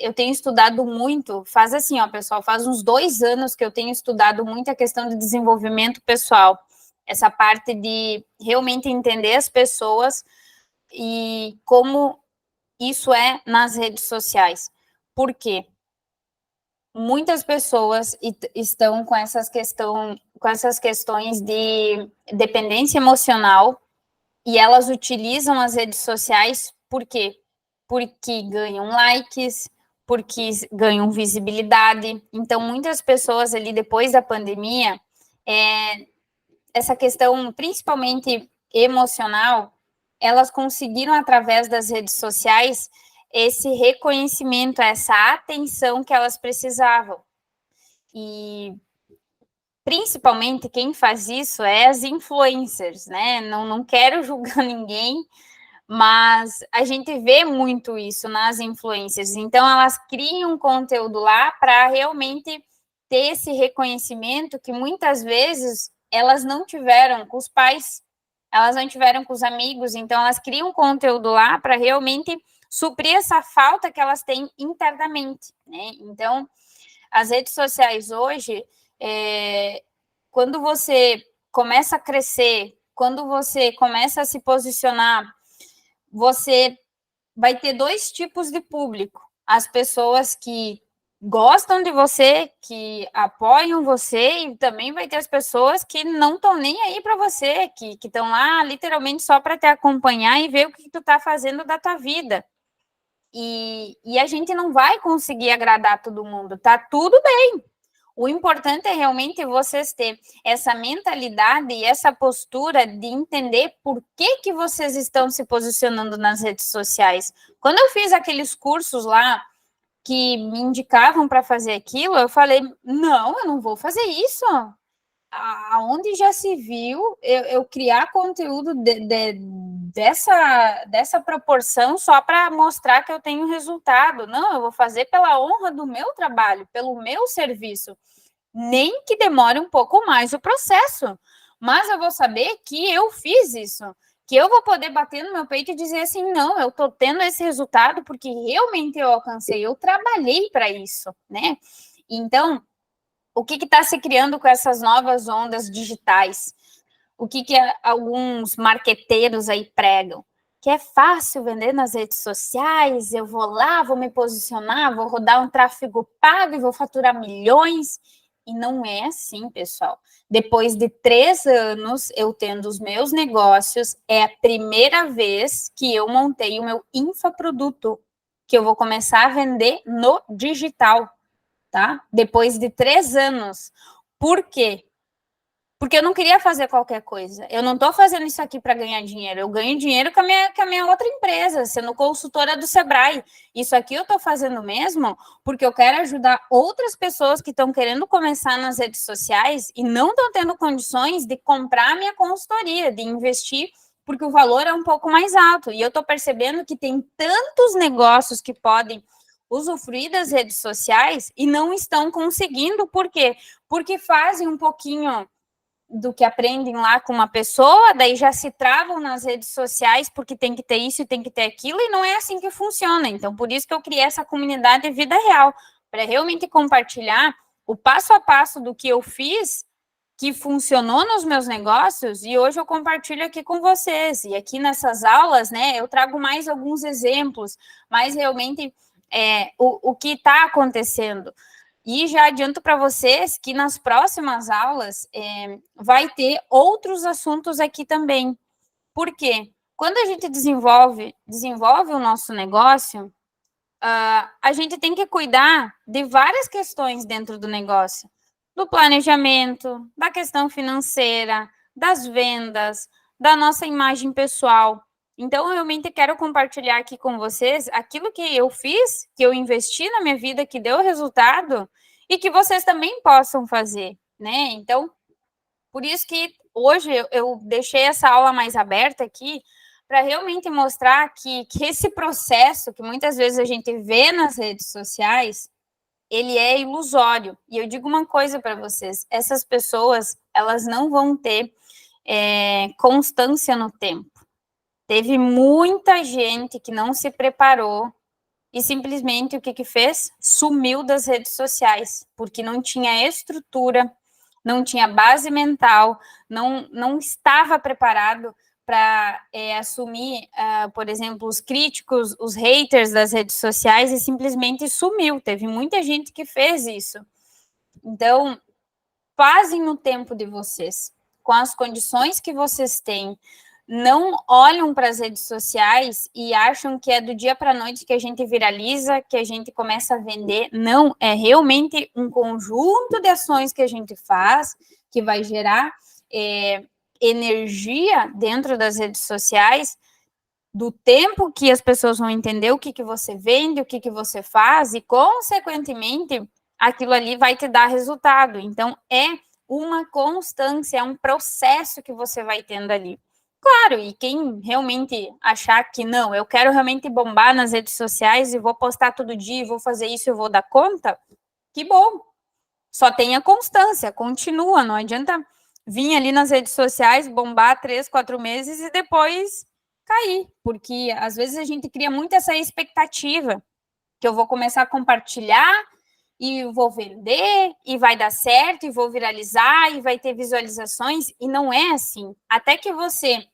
eu tenho estudado muito, faz assim, ó, pessoal, faz uns 2 anos que eu tenho estudado muito a questão de desenvolvimento pessoal, essa parte de realmente entender as pessoas e como isso é nas redes sociais. Por quê? Muitas pessoas estão com essas questões de dependência emocional e elas utilizam as redes sociais por quê? Porque ganham likes, porque ganham visibilidade. Então, muitas pessoas ali, depois da pandemia, essa questão, principalmente emocional, elas conseguiram, através das redes sociais, esse reconhecimento, essa atenção que elas precisavam. E, principalmente, quem faz isso é as influencers, né? Não quero julgar ninguém, mas a gente vê muito isso nas influencers. Então, elas criam conteúdo lá para realmente ter esse reconhecimento que muitas vezes elas não tiveram com os pais. elas não tiveram com os amigos, então elas criam conteúdo lá para realmente suprir essa falta que elas têm internamente, né? Então, as redes sociais hoje, quando você começa a crescer, quando você começa a se posicionar, você vai ter 2 tipos de público. As pessoas que gostam de você, que apoiam você, e também vai ter as pessoas que não estão nem aí para você, que estão lá literalmente só para te acompanhar e ver o que tu está fazendo da tua vida. E a gente não vai conseguir agradar todo mundo, tá tudo bem. O importante é realmente vocês ter essa mentalidade e essa postura de entender por que vocês estão se posicionando nas redes sociais. Quando eu fiz aqueles cursos lá que me indicavam para fazer aquilo, eu falei, não, eu não vou fazer isso. Aonde já se viu eu criar conteúdo dessa proporção só para mostrar que eu tenho resultado? Não, eu vou fazer pela honra do meu trabalho, pelo meu serviço. Nem que demore um pouco mais o processo, mas eu vou saber que eu fiz isso, que eu vou poder bater no meu peito e dizer assim, não, eu estou tendo esse resultado porque realmente eu alcancei, eu trabalhei para isso, né? Então, o que está se criando com essas novas ondas digitais? O que alguns marqueteiros aí pregam? Que é fácil vender nas redes sociais, eu vou lá, vou me posicionar, vou rodar um tráfego pago e vou faturar milhões. E não é assim, pessoal. Depois de 3 anos eu tendo os meus negócios, é a primeira vez que eu montei o meu infoproduto, que eu vou começar a vender no digital, tá? Depois de 3 anos. Por quê? Porque eu não queria fazer qualquer coisa. Eu não estou fazendo isso aqui para ganhar dinheiro. Eu ganho dinheiro com a minha outra empresa, sendo consultora do Sebrae. Isso aqui eu estou fazendo mesmo porque eu quero ajudar outras pessoas que estão querendo começar nas redes sociais e não estão tendo condições de comprar a minha consultoria, de investir, porque o valor é um pouco mais alto. E eu estou percebendo que tem tantos negócios que podem usufruir das redes sociais e não estão conseguindo. Por quê? Porque fazem um pouquinho do que aprendem lá com uma pessoa, daí já se travam nas redes sociais porque tem que ter isso e tem que ter aquilo, e não é assim que funciona. Então, por isso que eu criei essa comunidade de vida real, para realmente compartilhar o passo a passo do que eu fiz, que funcionou nos meus negócios, e hoje eu compartilho aqui com vocês. E aqui nessas aulas, né, eu trago mais alguns exemplos, mas realmente o que está acontecendo. E já adianto para vocês que nas próximas aulas vai ter outros assuntos aqui também. Por quê? Quando a gente desenvolve o nosso negócio, a gente tem que cuidar de várias questões dentro do negócio. Do planejamento, da questão financeira, das vendas, da nossa imagem pessoal. Então, eu realmente quero compartilhar aqui com vocês aquilo que eu fiz, que eu investi na minha vida, que deu resultado, e que vocês também possam fazer, né? Então, por isso que hoje eu deixei essa aula mais aberta aqui, para realmente mostrar que esse processo que muitas vezes a gente vê nas redes sociais, ele é ilusório. E eu digo uma coisa para vocês, essas pessoas, elas não vão ter constância no tempo. Teve muita gente que não se preparou e simplesmente o que fez? Sumiu das redes sociais, porque não tinha estrutura, não tinha base mental, não estava preparado para assumir, por exemplo, os críticos, os haters das redes sociais, e simplesmente sumiu. Teve muita gente que fez isso. Então, fazem no tempo de vocês, com as condições que vocês têm. Não olham para as redes sociais e acham que é do dia para a noite que a gente viraliza, que a gente começa a vender. Não, é realmente um conjunto de ações que a gente faz, que vai gerar energia dentro das redes sociais, do tempo que as pessoas vão entender o que você vende, o que você faz, e, consequentemente, aquilo ali vai te dar resultado. Então, é uma constância, é um processo que você vai tendo ali. Claro, e quem realmente achar que não, eu quero realmente bombar nas redes sociais e vou postar todo dia, vou fazer isso, eu vou dar conta, que bom. Só tenha constância, continua, não adianta vir ali nas redes sociais, bombar 3, 4 meses e depois cair, porque às vezes a gente cria muito essa expectativa que eu vou começar a compartilhar e vou vender e vai dar certo e vou viralizar e vai ter visualizações, e não é assim. Até que você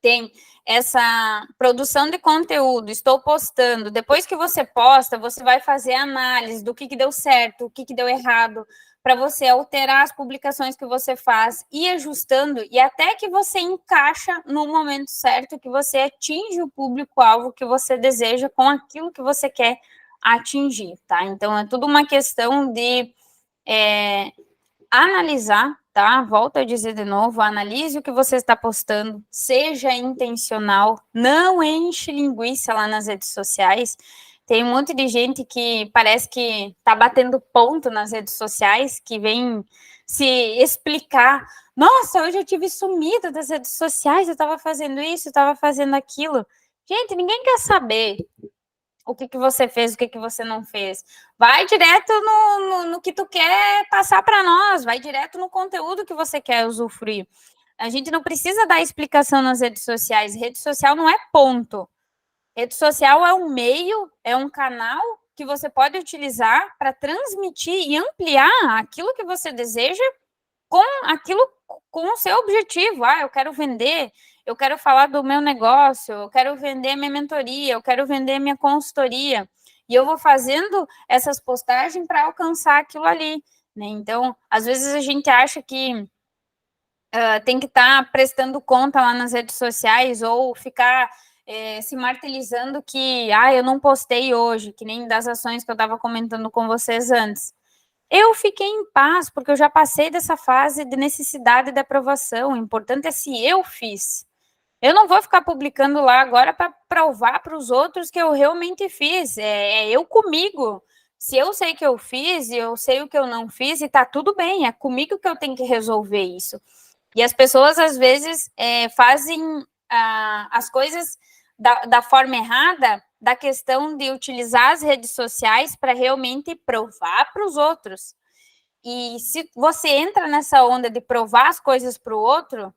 tem essa produção de conteúdo, estou postando, depois que você posta, você vai fazer análise do que deu certo, o que deu errado, para você alterar as publicações que você faz, ir ajustando, e até que você encaixa no momento certo, que você atinge o público-alvo que você deseja com aquilo que você quer atingir, tá? Então, é tudo uma questão de analisar, tá? Volto a dizer de novo, analise o que você está postando, seja intencional, não enche linguiça lá nas redes sociais. Tem um monte de gente que parece que está batendo ponto nas redes sociais, que vem se explicar. Nossa, hoje eu tive sumido das redes sociais, eu estava fazendo isso, eu estava fazendo aquilo. Gente, ninguém quer saber o que você fez, o que você não fez. Vai direto no que tu quer passar para nós, vai direto no conteúdo que você quer usufruir. A gente não precisa dar explicação nas redes sociais. Rede social não é ponto. Rede social é um meio, é um canal que você pode utilizar para transmitir e ampliar aquilo que você deseja com aquilo, com o seu objetivo. Ah, eu quero vender, eu quero falar do meu negócio, eu quero vender minha mentoria, eu quero vender minha consultoria. E eu vou fazendo essas postagens para alcançar aquilo ali, né? Então, às vezes a gente acha que tem que estar prestando conta lá nas redes sociais ou ficar se martirizando que, eu não postei hoje, que nem das ações que eu estava comentando com vocês antes. Eu fiquei em paz, porque eu já passei dessa fase de necessidade de aprovação. O importante é se eu fiz. Eu não vou ficar publicando lá agora para provar para os outros que eu realmente fiz. É eu comigo. Se eu sei que eu fiz e eu sei o que eu não fiz, e tá tudo bem, é comigo que eu tenho que resolver isso. E as pessoas, às vezes, fazem as coisas da forma errada, da questão de utilizar as redes sociais para realmente provar para os outros. E se você entra nessa onda de provar as coisas para o outro,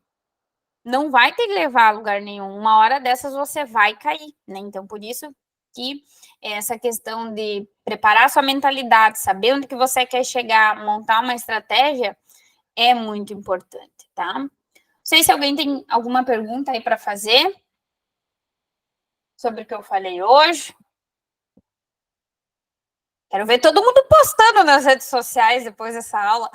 não vai te levar a lugar nenhum. Uma hora dessas você vai cair, né? Então, por isso que essa questão de preparar sua mentalidade, saber onde que você quer chegar, montar uma estratégia, é muito importante, tá? Não sei se alguém tem alguma pergunta aí para fazer sobre o que eu falei hoje. Quero ver todo mundo postando nas redes sociais depois dessa aula.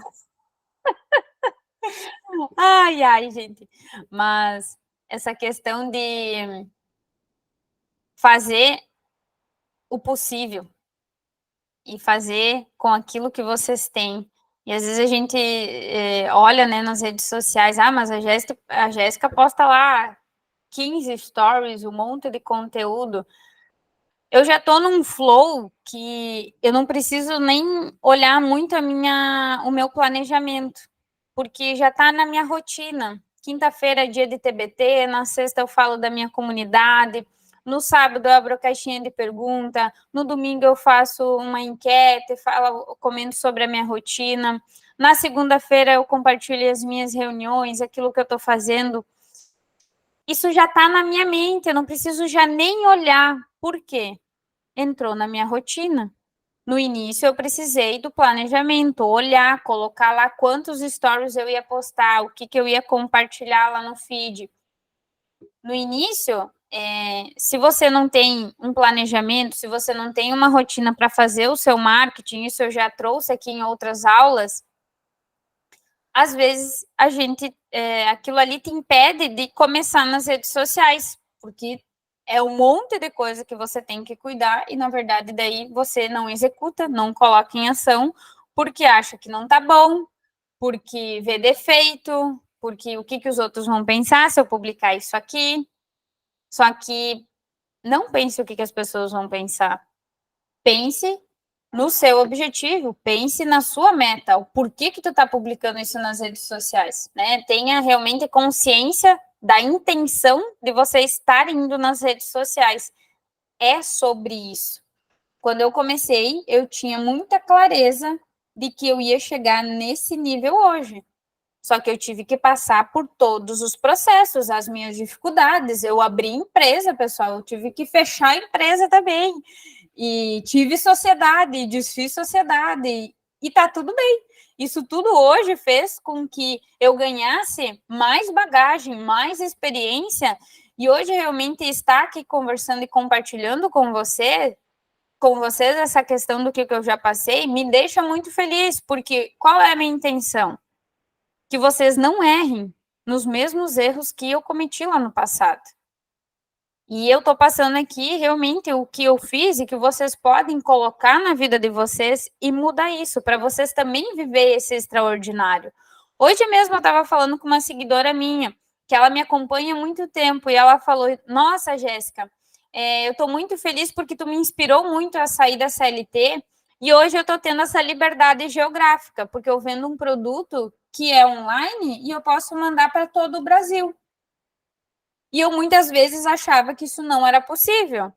Ai, gente. Mas essa questão de fazer o possível e fazer com aquilo que vocês têm. E às vezes a gente olha, né, nas redes sociais, mas a Jéssica posta lá 15 stories, um monte de conteúdo. Eu já estou num flow que eu não preciso nem olhar muito o meu planejamento, porque já está na minha rotina. Quinta-feira é dia de TBT, na sexta eu falo da minha comunidade, no sábado eu abro a caixinha de pergunta, no domingo eu faço uma enquete, comento sobre a minha rotina, na segunda-feira eu compartilho as minhas reuniões, aquilo que eu estou fazendo. Isso já está na minha mente, eu não preciso já nem olhar. Por quê? Entrou na minha rotina. No início, eu precisei do planejamento, olhar, colocar lá quantos stories eu ia postar, o que eu ia compartilhar lá no feed. No início, se você não tem um planejamento, se você não tem uma rotina para fazer o seu marketing, isso eu já trouxe aqui em outras aulas, às vezes aquilo ali te impede de começar nas redes sociais, porque é um monte de coisa que você tem que cuidar e, na verdade, daí você não executa, não coloca em ação, porque acha que não tá bom, porque vê defeito, porque o que os outros vão pensar se eu publicar isso aqui. Só que não pense o que as pessoas vão pensar. Pense no seu objetivo, pense na sua meta, o porquê que tu tá publicando isso nas redes sociais, né? Tenha realmente consciência da intenção de você estar indo nas redes sociais. É sobre isso. Quando eu comecei, eu tinha muita clareza de que eu ia chegar nesse nível hoje. Só que eu tive que passar por todos os processos, as minhas dificuldades. Eu abri empresa, pessoal, eu tive que fechar a empresa também. E tive sociedade, desfiz sociedade, e tá tudo bem. Isso tudo hoje fez com que eu ganhasse mais bagagem, mais experiência, e hoje realmente estar aqui conversando e compartilhando com vocês essa questão do que eu já passei, me deixa muito feliz, porque qual é a minha intenção? Que vocês não errem nos mesmos erros que eu cometi lá no passado. E eu tô passando aqui realmente o que eu fiz e que vocês podem colocar na vida de vocês e mudar isso, para vocês também viver esse extraordinário. Hoje mesmo eu estava falando com uma seguidora minha, que ela me acompanha há muito tempo, e ela falou, nossa, Jéssica, eu tô muito feliz porque tu me inspirou muito a sair da CLT, e hoje eu tô tendo essa liberdade geográfica, porque eu vendo um produto que é online e eu posso mandar para todo o Brasil. E eu muitas vezes achava que isso não era possível.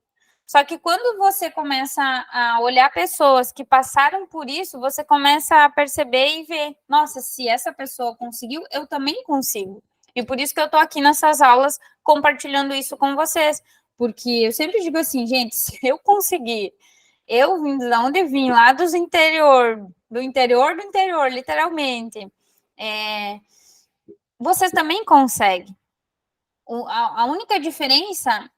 Só que quando você começa a olhar pessoas que passaram por isso, você começa a perceber e ver, nossa, se essa pessoa conseguiu, eu também consigo. E por isso que eu tô aqui nessas aulas compartilhando isso com vocês. Porque eu sempre digo assim, gente, se eu conseguir, eu vim de onde vim, lá do interior, literalmente, vocês também conseguem. A única diferença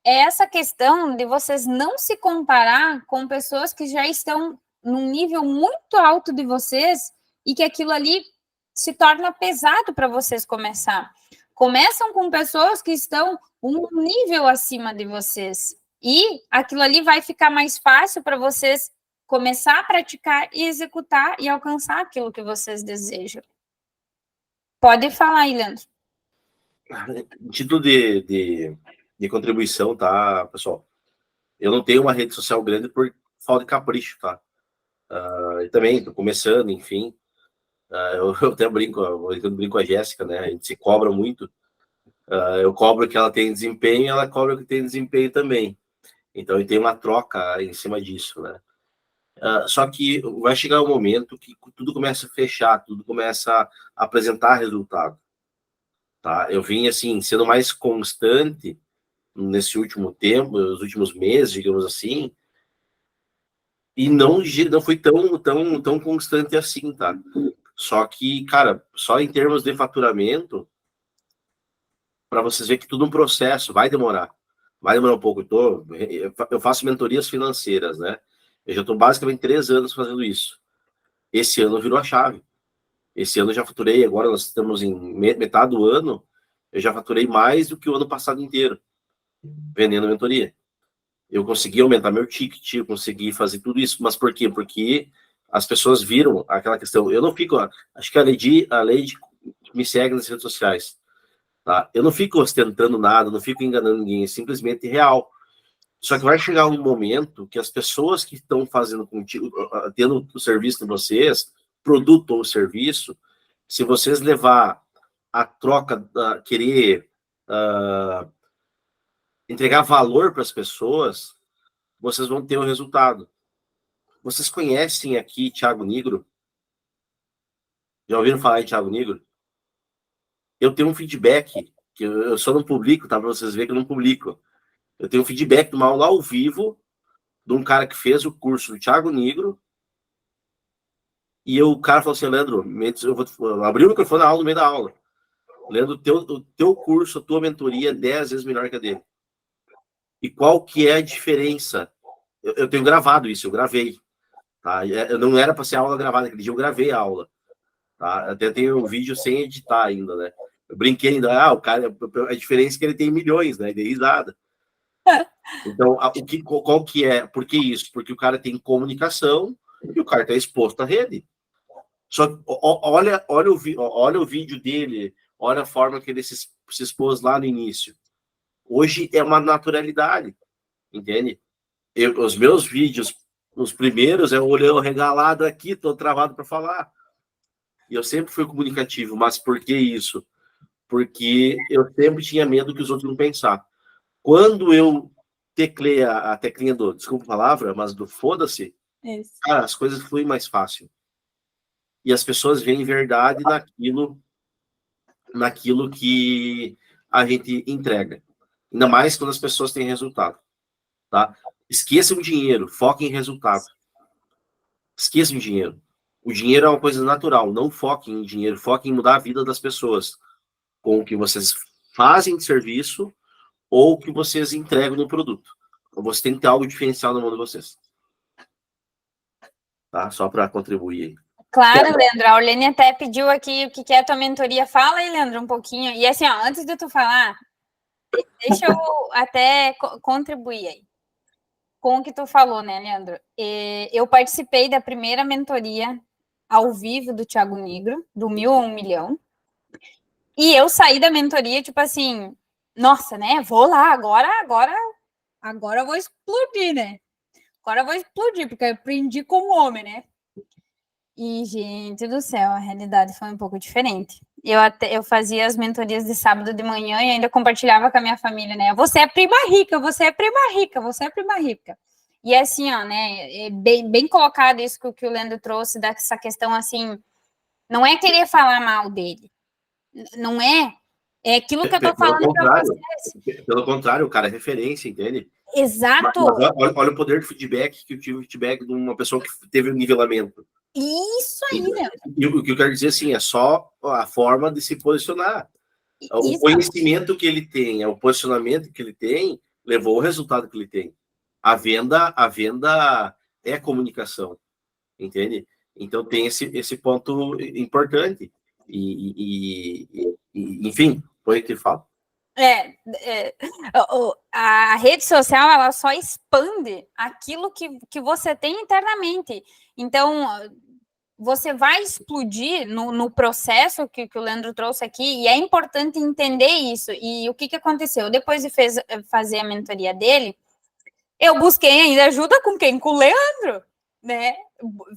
é essa questão de vocês não se comparar com pessoas que já estão num nível muito alto de vocês e que aquilo ali se torna pesado para vocês começar. Começam com pessoas que estão um nível acima de vocês e aquilo ali vai ficar mais fácil para vocês começar a praticar e executar e alcançar aquilo que vocês desejam. Pode falar, Leandro. Título de contribuição, tá, pessoal? Eu não tenho uma rede social grande por falta de capricho, tá? E também tô começando, enfim. Eu até brinco com a Jéssica, né? A gente se cobra muito. Eu cobro que ela tem desempenho, ela cobra que tem desempenho também. Então, tem uma troca em cima disso, né? Só que vai chegar um momento que tudo começa a fechar, tudo começa a apresentar resultado. Tá? Eu vim, assim, sendo mais constante nesse último tempo, nos últimos meses, digamos assim, e não foi tão constante assim, tá? Só que, cara, só em termos de faturamento, para vocês verem que tudo um processo, vai demorar um pouco. Eu faço mentorias financeiras, né? Eu já estou basicamente 3 anos fazendo isso. Esse ano virou a chave. Esse ano eu já faturei, agora nós estamos em metade do ano, eu já faturei mais do que o ano passado inteiro, vendendo mentoria. Eu consegui aumentar meu ticket, eu consegui fazer tudo isso. Mas por quê? Porque as pessoas viram aquela questão. Eu não fico... Acho que a Lady me segue nas redes sociais. Tá? Eu não fico ostentando nada, não fico enganando ninguém. É simplesmente real. Só que vai chegar um momento que as pessoas que estão fazendo contigo, tendo o serviço de vocês, produto ou serviço, se vocês levar a troca, querer entregar valor para as pessoas, vocês vão ter o resultado. Vocês conhecem aqui Thiago Nigro? Já ouviram falar em Thiago Nigro? Eu tenho um feedback, que eu só não publico, tá? Para vocês verem que eu não publico. Eu tenho um feedback de uma aula ao vivo de um cara que fez o curso do Thiago Nigro. E o cara falou assim, Leandro, eu vou abrir o microfone na aula, no meio da aula. Leandro, o teu curso, a tua mentoria é 10 vezes melhor que a dele. E qual que é a diferença? Eu tenho gravado isso, eu gravei. Tá? Eu não era para ser aula gravada, aquele dia eu gravei a aula. Tá? Até tenho um vídeo sem editar ainda, né? Eu brinquei ainda, o cara, a diferença é que ele tem milhões, né? Dei risada. Então, qual que é? Por que isso? Porque o cara tem comunicação e o cara está exposto à rede. Só que olha o vídeo dele, olha a forma que ele se expôs lá no início. Hoje é uma naturalidade, entende? Os meus vídeos, os primeiros, é o olhão regalado aqui, tô travado para falar. E eu sempre fui comunicativo, mas por que isso? Porque eu sempre tinha medo que os outros não pensar. Quando eu teclei a teclinha desculpa a palavra, mas do foda-se, cara, as coisas fluem mais fácil. e as pessoas veem verdade naquilo que a gente entrega. Ainda mais quando as pessoas têm resultado, tá? Esqueçam o dinheiro, foquem em resultado. Esqueçam o dinheiro. O dinheiro é uma coisa natural, não foquem em dinheiro, foquem em mudar a vida das pessoas com o que vocês fazem de serviço ou o que vocês entregam no produto. Então, você tem que ter algo diferencial na mão de vocês. Tá? Só para contribuir aí. Claro, Leandro, a Orlene até pediu aqui o que é a tua mentoria. Fala aí, Leandro, um pouquinho. E assim, ó, antes de tu falar, deixa eu até contribuir aí com o que tu falou, né, Leandro? Eu participei da primeira mentoria ao vivo do Thiago Negro, do 1000 a 1 milhão, e eu saí da mentoria, tipo assim, nossa, né, vou lá, agora eu vou explodir, né? Agora eu vou explodir, porque eu aprendi como homem, né? E, gente do céu, a realidade foi um pouco diferente. Eu fazia as mentorias de sábado de manhã e ainda compartilhava com a minha família, né? Você é prima rica, você é prima rica, você é prima rica. E assim, ó, né? É bem colocado isso que o Leandro trouxe, dessa questão assim, não é querer falar mal dele. Não é. É aquilo que eu tô falando para vocês. Pelo contrário, o cara é referência, entende? Exato. Mas olha o poder de feedback que eu tive feedback de uma pessoa que teve um nivelamento. Isso aí, né? E o que eu quero dizer, assim, é só a forma de se posicionar. O conhecimento que ele tem, o posicionamento que ele tem, levou ao resultado que ele tem. A venda é comunicação, entende? Então tem esse ponto importante. Enfim, foi o que falo. A rede social, ela só expande aquilo que você tem internamente. Então, você vai explodir no processo que o Leandro trouxe aqui, e é importante entender isso. E o que aconteceu? Depois de fazer a mentoria dele, eu busquei ainda ajuda com quem? Com o Leandro, né?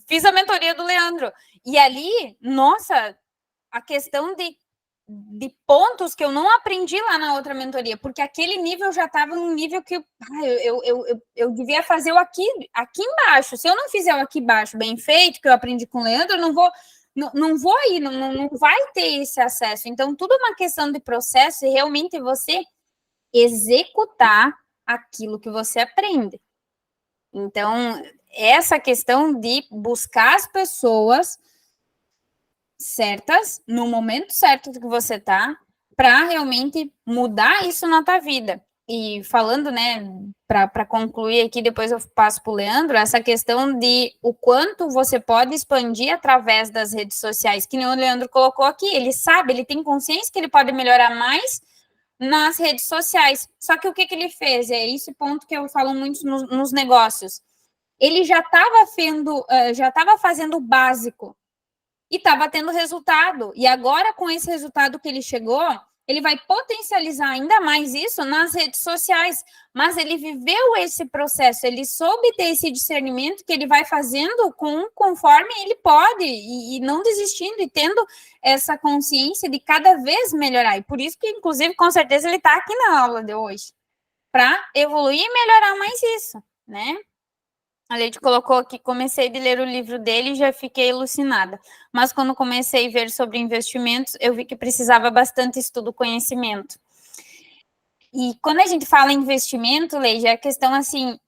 Fiz a mentoria do Leandro. E ali, nossa, a questão de pontos que eu não aprendi lá na outra mentoria, porque aquele nível já estava num nível que eu devia fazer o aqui embaixo. Se eu não fizer o aqui embaixo bem feito, que eu aprendi com o Leandro, eu não vou ir, não vai ter esse acesso. Então, tudo é uma questão de processo e realmente você executar aquilo que você aprende. Então, essa questão de buscar as pessoas certas, no momento certo que você está, para realmente mudar isso na tua vida. E falando, né, para concluir aqui, depois eu passo para o Leandro, essa questão de o quanto você pode expandir através das redes sociais, que nem o Leandro colocou aqui, ele sabe, ele tem consciência que ele pode melhorar mais nas redes sociais. Só que o que ele fez? É esse ponto que eu falo muito nos negócios. Ele já estava fazendo o básico, e estava tendo resultado. E agora, com esse resultado que ele chegou, ele vai potencializar ainda mais isso nas redes sociais. Mas ele viveu esse processo, ele soube ter esse discernimento que ele vai fazendo conforme ele pode, e não desistindo, e tendo essa consciência de cada vez melhorar. E por isso que, inclusive, com certeza, ele está aqui na aula de hoje, para evoluir e melhorar mais isso, né? A Leide colocou aqui, comecei a ler o livro dele e já fiquei alucinada. Mas quando comecei a ver sobre investimentos, eu vi que precisava bastante estudo, conhecimento. E quando a gente fala em investimento, Leide, a questão assim,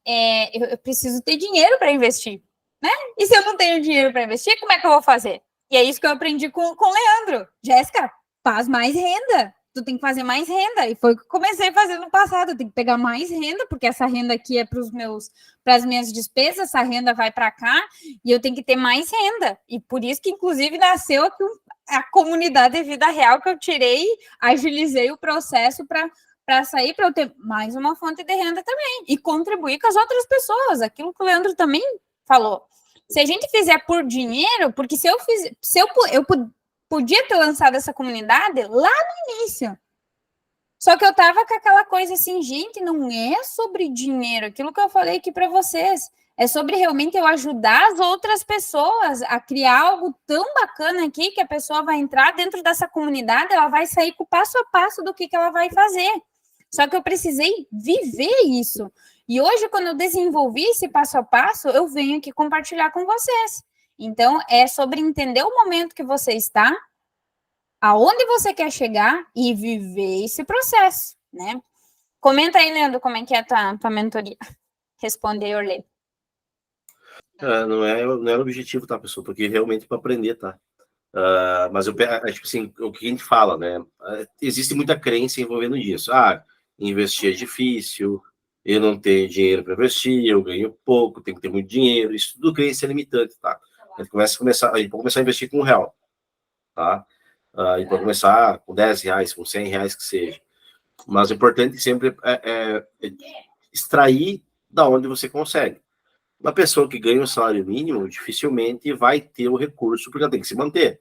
eu preciso ter dinheiro para investir, né? E se eu não tenho dinheiro para investir, como é que eu vou fazer? E é isso que eu aprendi com o Leandro. Jéssica, faz mais renda. Tu tem que fazer mais renda, e foi o que eu comecei a fazer no passado. Eu tenho que pegar mais renda, porque essa renda aqui é para as minhas despesas, essa renda vai para cá, e eu tenho que ter mais renda. E por isso que, inclusive, nasceu aqui a comunidade de vida real, que eu tirei, agilizei o processo para sair, para eu ter mais uma fonte de renda também, e contribuir com as outras pessoas, aquilo que o Leandro também falou. Se a gente fizer por dinheiro, porque se eu podia ter lançado essa comunidade lá no início. Só que eu tava com aquela coisa assim, gente, não é sobre dinheiro, aquilo que eu falei aqui para vocês. É sobre realmente eu ajudar as outras pessoas a criar algo tão bacana aqui, que a pessoa vai entrar dentro dessa comunidade, ela vai sair com o passo a passo do que ela vai fazer. Só que eu precisei viver isso. E hoje, quando eu desenvolvi esse passo a passo, eu venho aqui compartilhar com vocês. Então, é sobre entender o momento que você está, aonde você quer chegar e viver esse processo, né? Comenta aí, Leandro, como é que é a tua mentoria. Responde aí, Orlando. Não é o objetivo, tá, pessoal? Porque realmente para aprender, tá? Mas tipo assim, o que a gente fala, né? Existe muita crença envolvendo isso. Investir é difícil, eu não tenho dinheiro para investir, eu ganho pouco, tenho que ter muito dinheiro. Isso tudo crença limitante, tá? A gente pode começar a investir com R$1, tá? A gente pode começar com R$10, com R$100 que seja. Mas o importante sempre é extrair da onde você consegue. Uma pessoa que ganha um salário mínimo dificilmente vai ter o recurso, porque ela tem que se manter.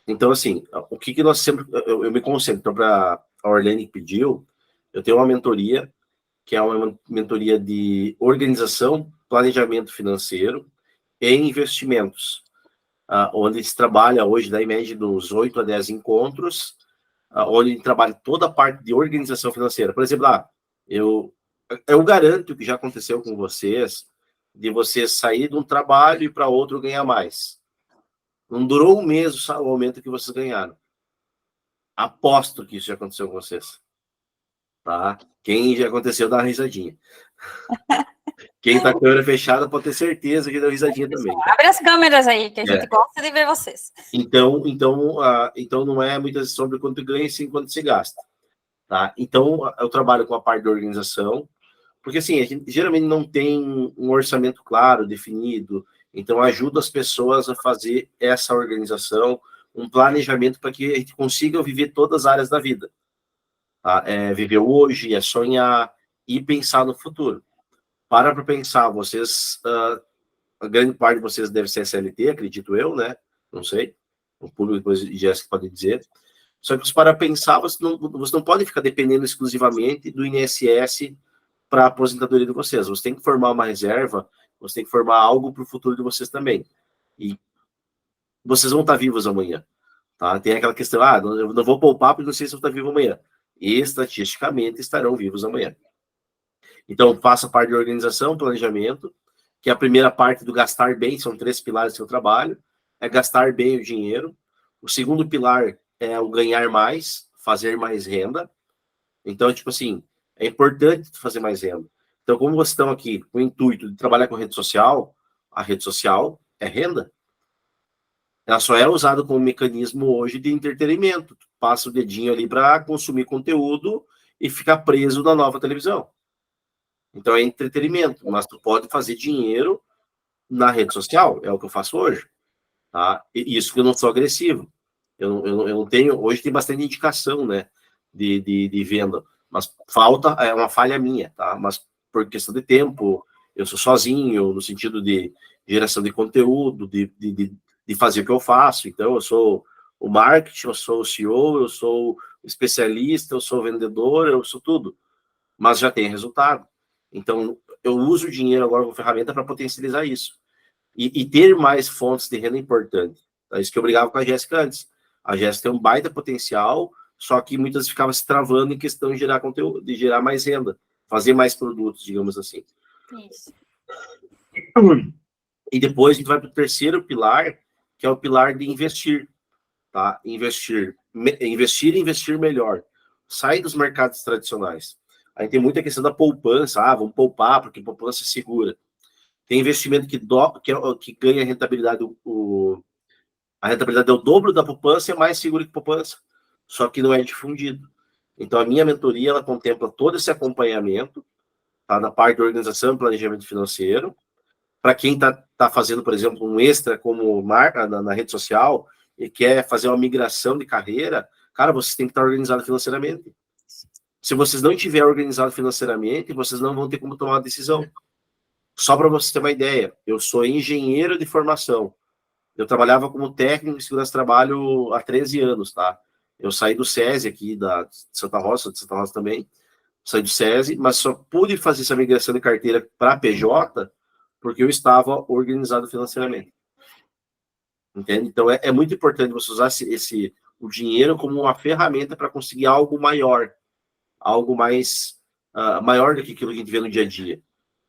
Então, assim, o que nós sempre... Eu me concentro. Então, para a Orlane pediu, eu tenho uma mentoria, que é uma mentoria de organização, planejamento financeiro e investimentos, onde se trabalha hoje, da média dos 8 a 10 encontros, onde a gente trabalha toda a parte de organização financeira. Por exemplo, eu garanto que já aconteceu com vocês, de você sair de um trabalho e para outro ganhar mais. Não durou um mês o aumento que vocês ganharam. Aposto que isso já aconteceu com vocês. Tá? Quem já aconteceu, dá uma risadinha. Quem tá com a câmera fechada pode ter certeza que deu risadinha também. Abre as câmeras aí, que a gente gosta de ver vocês. Então não é muitas sobre quanto ganha, sim quanto se gasta. Tá? Então, eu trabalho com a parte da organização, porque assim, a gente geralmente não tem um orçamento claro, definido, então ajuda as pessoas a fazer essa organização, um planejamento para que a gente consiga viver todas as áreas da vida. Tá? Viver hoje, sonhar e pensar no futuro. Para pensar, vocês, a grande parte de vocês deve ser SLT, acredito eu, né? Não sei, o público depois de Jéssica pode dizer. Só que para pensar, você não pode ficar dependendo exclusivamente do INSS para a aposentadoria de vocês. Você tem que formar uma reserva, você tem que formar algo para o futuro de vocês também. E vocês vão estar vivos amanhã. Tá? Tem aquela questão, eu não vou poupar porque não sei se eu vou estar vivo amanhã. E, estatisticamente, estarão vivos amanhã. Então, faça parte de organização, planejamento, que é a primeira parte do gastar bem, são 3 pilares do seu trabalho, é gastar bem o dinheiro. O segundo pilar é o ganhar mais, fazer mais renda. Então, tipo assim, é importante fazer mais renda. Então, como vocês estão aqui com o intuito de trabalhar com rede social, a rede social é renda. Ela só é usada como mecanismo hoje de entretenimento. Tu passa o dedinho ali para consumir conteúdo e ficar preso na nova televisão. Então, é entretenimento, mas tu pode fazer dinheiro na rede social, é o que eu faço hoje. Tá? E isso que eu não sou agressivo. Eu não tenho... Hoje tem bastante indicação, né, de venda, mas falta, é uma falha minha, tá? Mas por questão de tempo, eu sou sozinho, no sentido de geração de conteúdo, de fazer o que eu faço. Então, eu sou o marketing, eu sou o CEO, eu sou o especialista, eu sou o vendedor, eu sou tudo. Mas já tem resultado. Então, eu uso o dinheiro agora como ferramenta para potencializar isso. E ter mais fontes de renda é importante. É isso que eu brigava com a Jéssica antes. A Jéssica tem um baita potencial, só que muitas vezes ficava se travando em questão de gerar conteúdo, de gerar mais renda, fazer mais produtos, digamos assim. Isso. E depois a gente vai para o terceiro pilar, que é o pilar de investir. Tá? Investir e investir melhor. Sai dos mercados tradicionais. Aí tem muita questão da poupança. Vamos poupar, porque poupança é segura. Tem investimento que ganha rentabilidade. A rentabilidade é o dobro da poupança e é mais seguro que poupança. Só que não é difundido. Então, a minha mentoria, ela contempla todo esse acompanhamento, tá? Na parte de organização e planejamento financeiro. Para quem está fazendo, por exemplo, um extra como marca na rede social e quer fazer uma migração de carreira, cara, vocês têm que estar organizado financeiramente. Se vocês não estiverem organizados financeiramente, vocês não vão ter como tomar uma decisão. Só para você ter uma ideia, eu sou engenheiro de formação. Eu trabalhava como técnico de segurança de trabalho há 13 anos, tá? Eu saí do SESI aqui, de Santa Rosa também, saí do SESI, mas só pude fazer essa migração de carteira para PJ porque eu estava organizado financeiramente. Entende? Então, é muito importante você usar o dinheiro como uma ferramenta para conseguir algo maior, algo mais maior do que aquilo que a gente vê no dia a dia.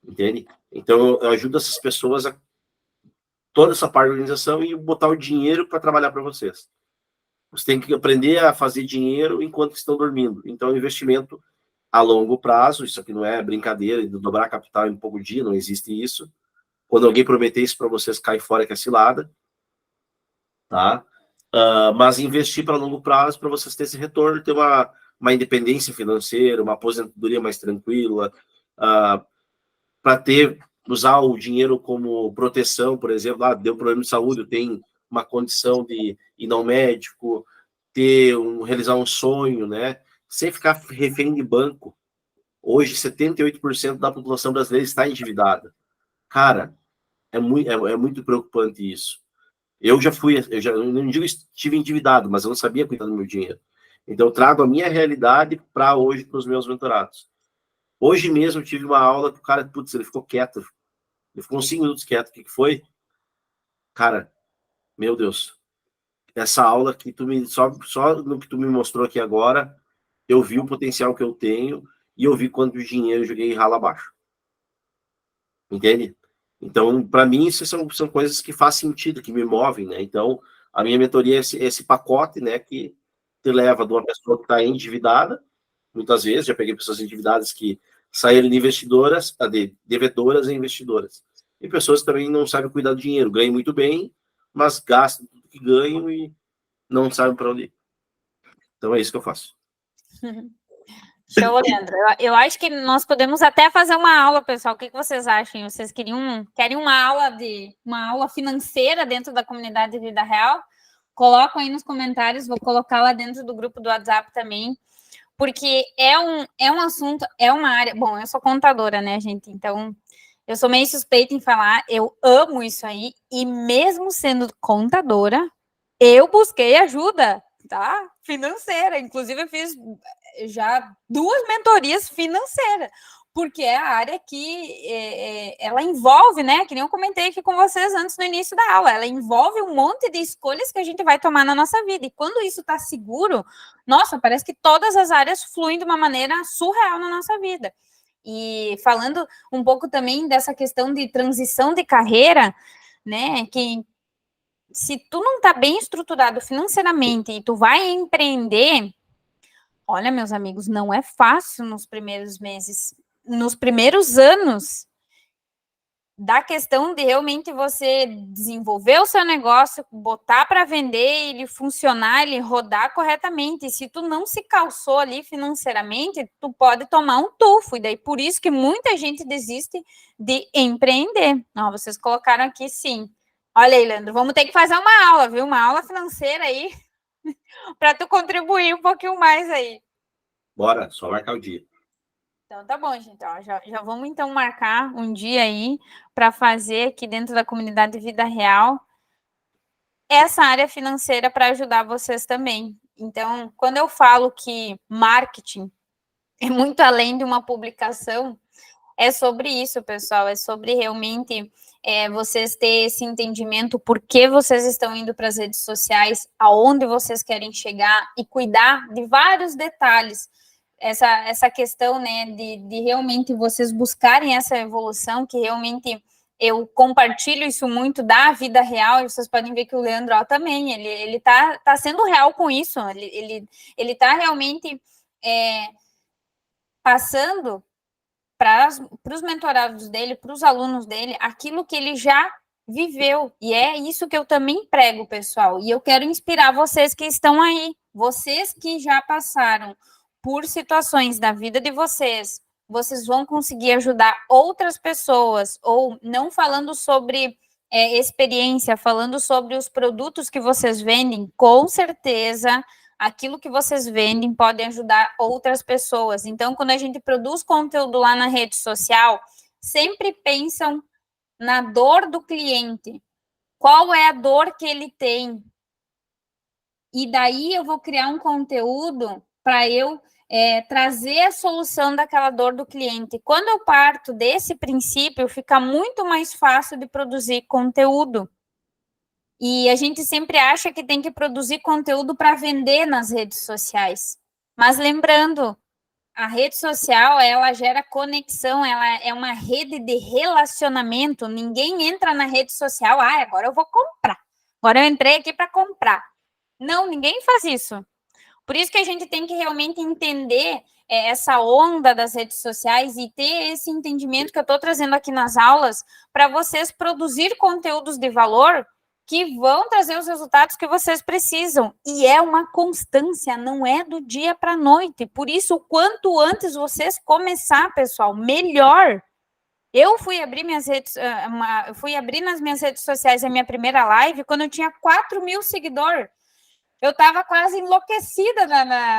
Entende? Então, eu ajudo essas pessoas a toda essa parte da organização e botar o dinheiro para trabalhar para vocês. Você tem que aprender a fazer dinheiro enquanto estão dormindo. Então, investimento a longo prazo, isso aqui não é brincadeira, de dobrar capital em pouco dia, não existe isso. Quando alguém prometer isso para vocês, cai fora que é cilada. Tá? Mas investir para longo prazo, para vocês terem esse retorno, ter uma independência financeira, uma aposentadoria mais tranquila, para usar o dinheiro como proteção, por exemplo, deu problema de saúde, eu tenho uma condição de ir ao médico, realizar um sonho, né? Sem ficar refém de banco. Hoje, 78% da população brasileira está endividada. Cara, é muito preocupante isso. Eu não digo que estive endividado, mas eu não sabia cuidar do meu dinheiro. Então, eu trago a minha realidade para hoje, para os meus mentorados. Hoje mesmo, eu tive uma aula que o cara, putz, ele ficou quieto. Ele ficou uns 5 minutos quieto. O que foi? Cara, meu Deus. Essa aula que só no que tu me mostrou aqui agora, eu vi o potencial que eu tenho e eu vi quanto dinheiro eu joguei rala abaixo. Entende? Então, para mim, isso são coisas que fazem sentido, que me movem, né? Então, a minha mentoria é esse pacote, né, que te leva de uma pessoa que está endividada, muitas vezes, já peguei pessoas endividadas que saíram de investidoras, de devedoras a investidoras. E pessoas que também não sabem cuidar do dinheiro, ganham muito bem, mas gastam tudo que ganham e não sabem para onde ir. Então, é isso que eu faço. Show, Leandro. Eu acho que nós podemos até fazer uma aula, pessoal. O que vocês acham? Vocês querem uma aula financeira dentro da comunidade de Vida Real? Colocam aí nos comentários, vou colocar lá dentro do grupo do WhatsApp também, porque é um assunto, é uma área... Bom, eu sou contadora, né, gente? Então, eu sou meio suspeita em falar, eu amo isso aí, e mesmo sendo contadora, eu busquei ajuda, tá? Financeira. Inclusive, eu fiz já 2 mentorias financeiras, porque é a área que ela envolve, né? Que nem eu comentei aqui com vocês antes no início da aula, ela envolve um monte de escolhas que a gente vai tomar na nossa vida. E quando isso está seguro, nossa, parece que todas as áreas fluem de uma maneira surreal na nossa vida. E falando um pouco também dessa questão de transição de carreira, né? Que se tu não tá bem estruturado financeiramente e tu vai empreender, olha, meus amigos, não é fácil nos primeiros meses, nos primeiros anos, da questão de realmente você desenvolver o seu negócio, botar para vender, ele funcionar, ele rodar corretamente. E se tu não se calçou ali financeiramente, tu pode tomar um tufo. E daí, por isso que muita gente desiste de empreender. Ó, vocês colocaram aqui, sim. Olha aí, Leandro, vamos ter que fazer uma aula, viu? Uma aula financeira aí, para tu contribuir um pouquinho mais aí. Bora, só marcar o dia. Então, tá bom, gente. Ó, já vamos, então, marcar um dia aí para fazer aqui dentro da comunidade Vida Real essa área financeira para ajudar vocês também. Então, quando eu falo que marketing é muito além de uma publicação, é sobre isso, pessoal. É sobre realmente vocês terem esse entendimento por que vocês estão indo para as redes sociais, aonde vocês querem chegar e cuidar de vários detalhes. Essa questão, né, de realmente vocês buscarem essa evolução, que realmente eu compartilho isso muito da vida real, e vocês podem ver que o Leandro também, ele tá sendo real com isso, ele tá realmente passando para os mentorados dele, para os alunos dele, aquilo que ele já viveu, e é isso que eu também prego, pessoal, e eu quero inspirar vocês que estão aí, vocês que já passaram por situações da vida de vocês vão conseguir ajudar outras pessoas, ou não falando sobre experiência, falando sobre os produtos que vocês vendem, com certeza, aquilo que vocês vendem pode ajudar outras pessoas. Então, quando a gente produz conteúdo lá na rede social, sempre pensam na dor do cliente. Qual é a dor que ele tem? E daí eu vou criar um conteúdo para eu trazer a solução daquela dor do cliente. Quando eu parto desse princípio, fica muito mais fácil de produzir conteúdo. E a gente sempre acha que tem que produzir conteúdo para vender nas redes sociais. Mas lembrando, a rede social, ela gera conexão, ela é uma rede de relacionamento. Ninguém entra na rede social, agora eu vou comprar. Agora eu entrei aqui para comprar. Não, ninguém faz isso. Por isso que a gente tem que realmente entender essa onda das redes sociais e ter esse entendimento que eu estou trazendo aqui nas aulas para vocês produzir conteúdos de valor que vão trazer os resultados que vocês precisam. E é uma constância, não é do dia para a noite. Por isso, quanto antes vocês começar, pessoal, melhor. Eu fui abrir nas minhas redes sociais a minha primeira live quando eu tinha 4.000 seguidores. Eu estava quase enlouquecida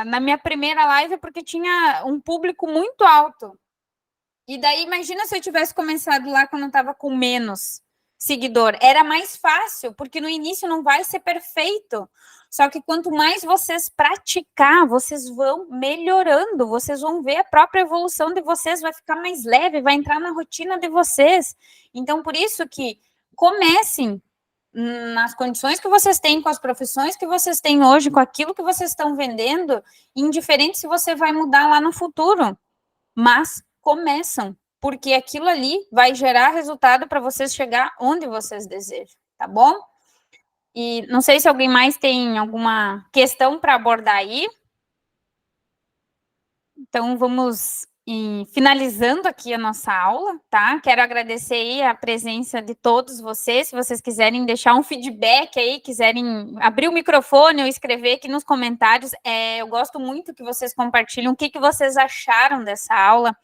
na minha primeira live, porque tinha um público muito alto. E daí, imagina se eu tivesse começado lá quando eu estava com menos seguidor. Era mais fácil, porque no início não vai ser perfeito. Só que quanto mais vocês praticar, vocês vão melhorando, vocês vão ver a própria evolução de vocês, vai ficar mais leve, vai entrar na rotina de vocês. Então, por isso que comecem nas condições que vocês têm, com as profissões que vocês têm hoje, com aquilo que vocês estão vendendo, indiferente se você vai mudar lá no futuro. Mas começam, porque aquilo ali vai gerar resultado para vocês chegar onde vocês desejam, tá bom? E não sei se alguém mais tem alguma questão para abordar aí. Então, vamos finalizando aqui a nossa aula, tá? Quero agradecer aí a presença de todos vocês. Se vocês quiserem deixar um feedback aí, quiserem abrir o microfone ou escrever aqui nos comentários, eu gosto muito que vocês compartilhem o que vocês acharam dessa aula,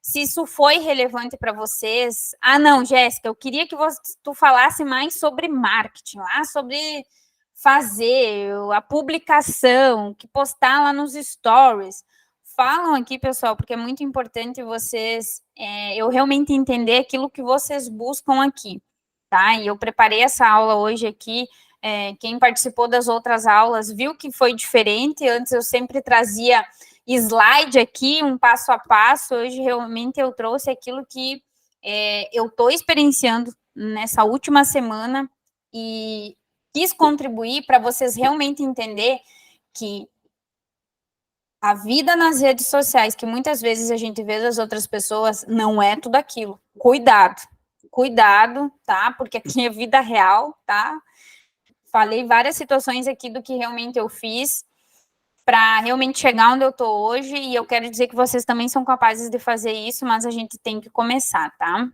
se isso foi relevante para vocês. Não, Jéssica, eu queria que tu falasse mais sobre marketing, sobre fazer a publicação, que postar lá nos stories. Falam aqui, pessoal, porque é muito importante vocês, eu realmente entender aquilo que vocês buscam aqui, tá? E eu preparei essa aula hoje aqui, quem participou das outras aulas viu que foi diferente. Antes eu sempre trazia slide aqui, um passo a passo. Hoje realmente eu trouxe aquilo que eu estou experienciando nessa última semana e quis contribuir para vocês realmente entender que a vida nas redes sociais, que muitas vezes a gente vê das outras pessoas, não é tudo aquilo. Cuidado, tá? Porque aqui é vida real, tá? Falei várias situações aqui do que realmente eu fiz para realmente chegar onde eu tô hoje, e eu quero dizer que vocês também são capazes de fazer isso, mas a gente tem que começar, tá?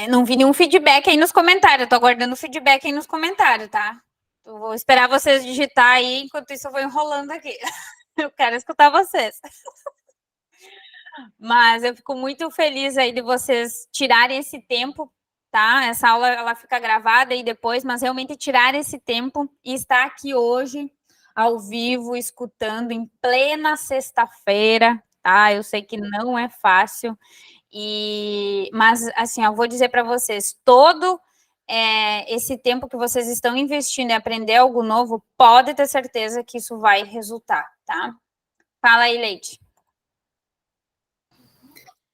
Não vi nenhum feedback aí nos comentários, eu tô aguardando feedback aí nos comentários, tá? Eu vou esperar vocês digitar aí, enquanto isso eu vou enrolando aqui. Eu quero escutar vocês. Mas eu fico muito feliz aí de vocês tirarem esse tempo, tá? Essa aula, ela fica gravada aí depois, mas realmente tirar esse tempo e estar aqui hoje, ao vivo, escutando em plena sexta-feira, tá? Eu sei que não é fácil, mas assim, eu vou dizer para vocês, todo esse tempo que vocês estão investindo em aprender algo novo, pode ter certeza que isso vai resultar, tá? Fala aí, Leite.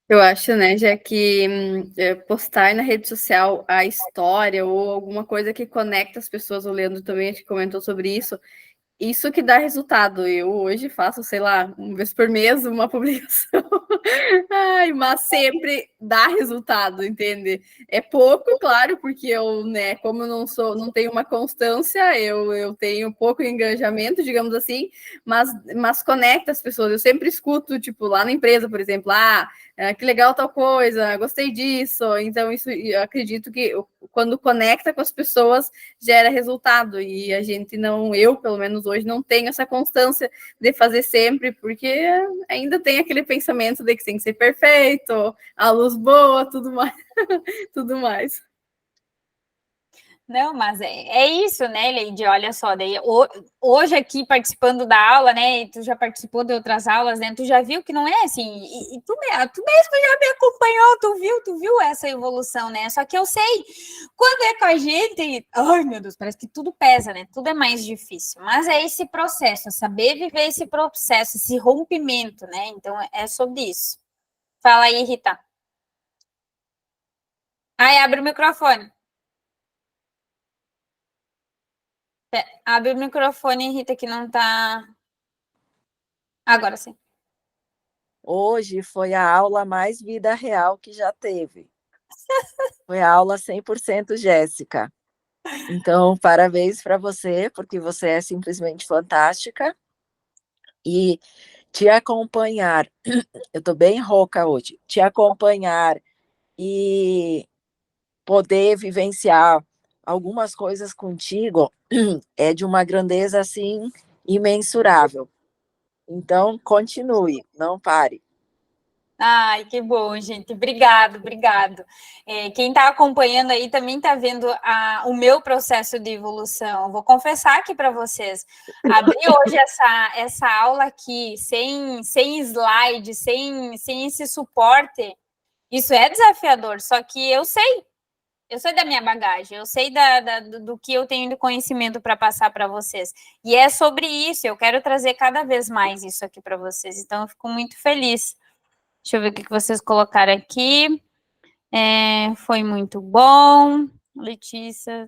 Eu acho, né, já que postar na rede social a história ou alguma coisa que conecta as pessoas, o Leandro também acho que comentou sobre isso que dá resultado. Eu hoje faço, sei lá, uma vez por mês uma publicação, mas sempre dá resultado, entende? É pouco, claro, porque eu, né, como eu não tenho uma constância, eu tenho pouco engajamento, digamos assim, mas conecta as pessoas. Eu sempre escuto, tipo, lá na empresa, por exemplo, que legal tal coisa, gostei disso. Então, isso eu acredito que quando conecta com as pessoas, gera resultado. E a gente eu, pelo menos hoje, não tenho essa constância de fazer sempre, porque ainda tem aquele pensamento de que tem que ser perfeito, a luz boa, tudo mais. Tudo mais. Não, mas é isso, né, Leide? Olha só, daí, hoje aqui participando da aula, né, e tu já participou de outras aulas, né, tu já viu que não é assim, e tu mesmo já me acompanhou, tu viu essa evolução, né, só que eu sei, quando é com a gente, ai meu Deus, parece que tudo pesa, né, tudo é mais difícil, mas é esse processo, saber viver esse processo, esse rompimento, né, então é sobre isso. Fala aí, Rita. Abre o microfone. Abre o microfone, Rita, que não tá... Agora sim. Hoje foi a aula mais vida real que já teve. Foi a aula 100% Jéssica. Então, parabéns para você, porque você é simplesmente fantástica. E te acompanhar, eu estou bem rouca hoje, te acompanhar e poder vivenciar algumas coisas contigo é de uma grandeza, assim, imensurável. Então, continue, não pare. Ai, que bom, gente. Obrigado, obrigado. Quem está acompanhando aí também está vendo o meu processo de evolução. Vou confessar aqui para vocês. Abri hoje essa aula aqui, sem slide, sem esse suporte. Isso é desafiador, só que eu sei da minha bagagem, eu sei do que eu tenho de conhecimento para passar para vocês. E é sobre isso, eu quero trazer cada vez mais isso aqui para vocês. Então, eu fico muito feliz. Deixa eu ver o que vocês colocaram aqui. Foi muito bom. Letícia,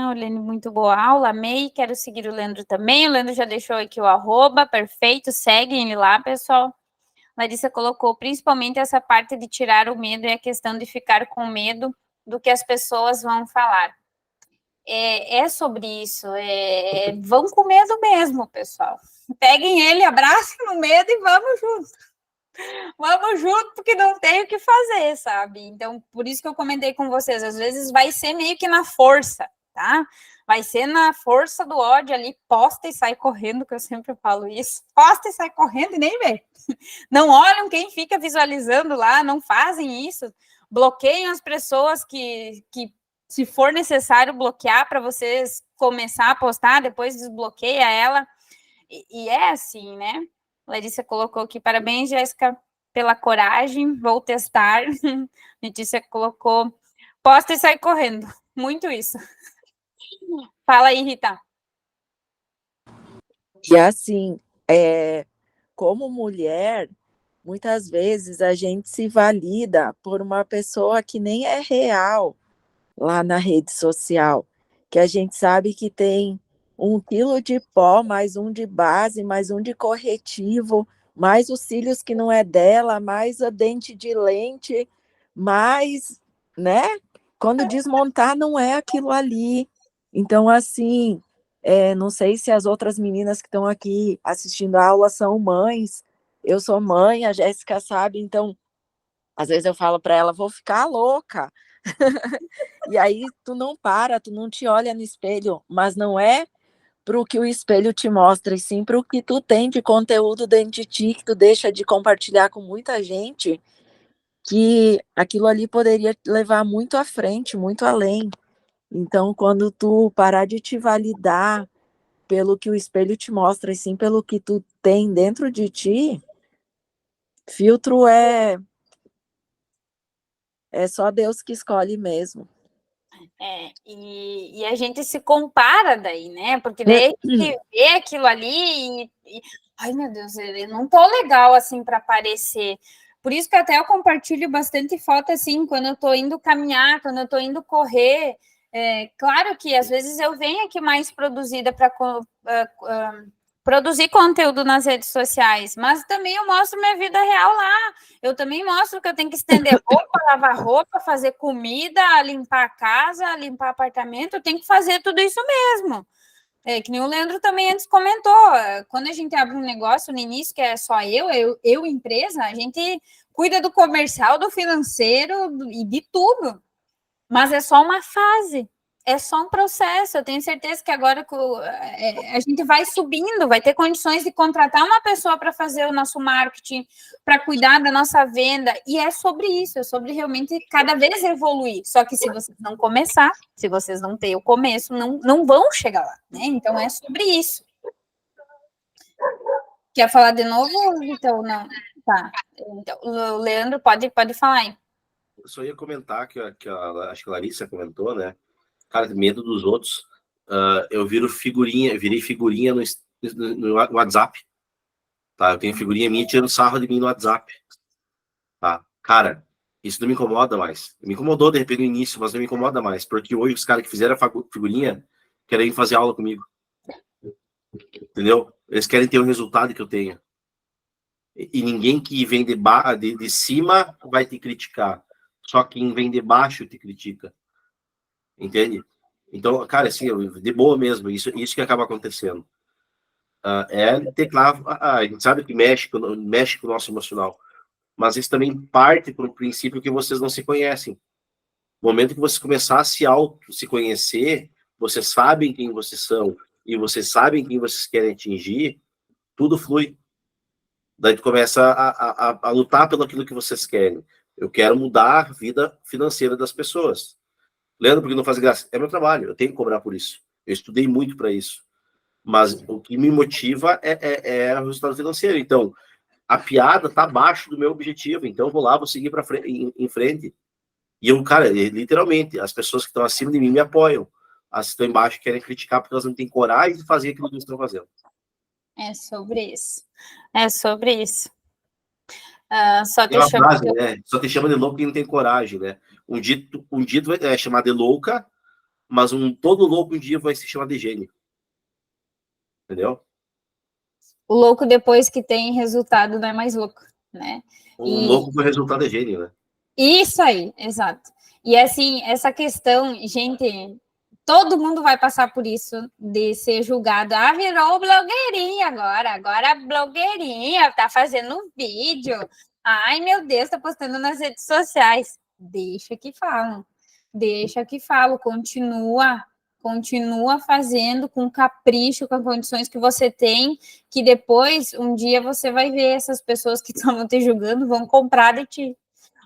olhando muito boa aula, amei. Quero seguir o Leandro também. O Leandro já deixou aqui o @, perfeito. Seguem ele lá, pessoal. Larissa colocou principalmente essa parte de tirar o medo e a questão de ficar com medo do que as pessoas vão falar. É sobre isso. Vão com medo mesmo, pessoal. Peguem ele, abracem no medo e vamos juntos. Vamos junto, porque não tem o que fazer, sabe? Então, por isso que eu comentei com vocês, às vezes vai ser meio que na força, tá? Vai ser na força do ódio ali, posta e sai correndo, que eu sempre falo isso. Posta e sai correndo e nem vê. Não olham quem fica visualizando lá, não fazem isso. Bloqueiam as pessoas que se for necessário, bloquear para vocês começar a postar, depois desbloqueia ela. E é assim, né? Larissa colocou aqui, parabéns, Jéssica, pela coragem, vou testar. Letícia colocou, posta e sai correndo. Muito isso. Fala aí, Rita. E assim, como mulher, muitas vezes a gente se valida por uma pessoa que nem é real lá na rede social, que a gente sabe que tem 1 quilo de pó, mais um de base, mais um de corretivo, mais os cílios que não é dela, mais a dente de lente, mais, né? Quando desmontar, não é aquilo ali. Então, assim, não sei se as outras meninas que estão aqui assistindo a aula são mães. Eu sou mãe, a Jéssica sabe, então, às vezes eu falo para ela, vou ficar louca. E aí tu não te olha no espelho, mas não é para o que o espelho te mostra, e sim para o que tu tem de conteúdo dentro de ti, que tu deixa de compartilhar com muita gente, que aquilo ali poderia levar muito à frente, muito além. Então, quando tu parar de te validar pelo que o espelho te mostra, e sim pelo que tu tem dentro de ti, filtro é só Deus que escolhe mesmo. E a gente se compara daí, né? Porque daí a gente vê aquilo ali ai, meu Deus, eu não tô legal assim para aparecer. Por isso que até eu compartilho bastante foto assim, quando eu tô indo caminhar, quando eu tô indo correr. Claro que às vezes eu venho aqui mais produzida para produzir conteúdo nas redes sociais, mas também eu mostro minha vida real lá. Eu também mostro que eu tenho que estender roupa, lavar roupa, fazer comida, limpar a casa, limpar apartamento, eu tenho que fazer tudo isso mesmo. Que nem o Leandro também antes comentou, quando a gente abre um negócio no início, que é só eu empresa, a gente cuida do comercial, do financeiro e de tudo. Mas é só uma fase, é só um processo. Eu tenho certeza que agora a gente vai subindo, vai ter condições de contratar uma pessoa para fazer o nosso marketing, para cuidar da nossa venda, e é sobre isso, é sobre realmente cada vez evoluir. Só que se vocês não começar, se vocês não terem o começo, não vão chegar lá, né? Então é sobre isso. Quer falar de novo, então não? Tá. Então, o Leandro pode falar aí. Eu só ia comentar que acho que a Larissa comentou, né? Cara, medo dos outros. Eu virei figurinha no WhatsApp. Tá? Eu tenho figurinha minha tirando sarro de mim no WhatsApp. Tá? Cara, isso não me incomoda mais. Me incomodou de repente no início, mas não me incomoda mais. Porque hoje os caras que fizeram a figurinha querem fazer aula comigo. Entendeu? Eles querem ter o resultado que eu tenho. E ninguém que vem de cima vai te criticar. Só quem vem de baixo te critica. Entende? Então, cara, assim, de boa mesmo, isso que acaba acontecendo. É teclado, a gente sabe que mexe com o nosso emocional, mas isso também parte para o princípio que vocês não se conhecem. No momento que você começar a se conhecer, vocês sabem quem vocês são e vocês sabem quem vocês querem atingir, tudo flui. Daí tu começa a lutar pelo aquilo que vocês querem. Eu quero mudar a vida financeira das pessoas. Leandro, porque não faz graça? É meu trabalho, eu tenho que cobrar por isso. Eu estudei muito para isso. Mas o que me motiva é o resultado financeiro. Então, a piada está abaixo do meu objetivo. Então, eu vou lá, vou seguir para em frente. E eu, cara, literalmente, as pessoas que estão acima de mim me apoiam. As que estão embaixo querem criticar porque elas não têm coragem de fazer aquilo que eles estão fazendo. É sobre isso. É sobre isso. Só Tem uma deixa frase, né? Só te chama de louco quem não tem coragem, né? Um dia tu vai chamar de louca, mas todo louco um dia vai se chamar de gênio. Entendeu? O louco, depois que tem resultado, não é mais louco, né? Louco com o resultado é gênio, né? Isso aí, exato. E assim, essa questão, gente, todo mundo vai passar por isso, de ser julgado. Virou blogueirinha agora blogueirinha, tá fazendo vídeo. Ai, meu Deus, tá postando nas redes sociais. Deixa que falam, continua fazendo com capricho, com as condições que você tem, que depois, um dia, você vai ver essas pessoas que estão te julgando, vão comprar de ti.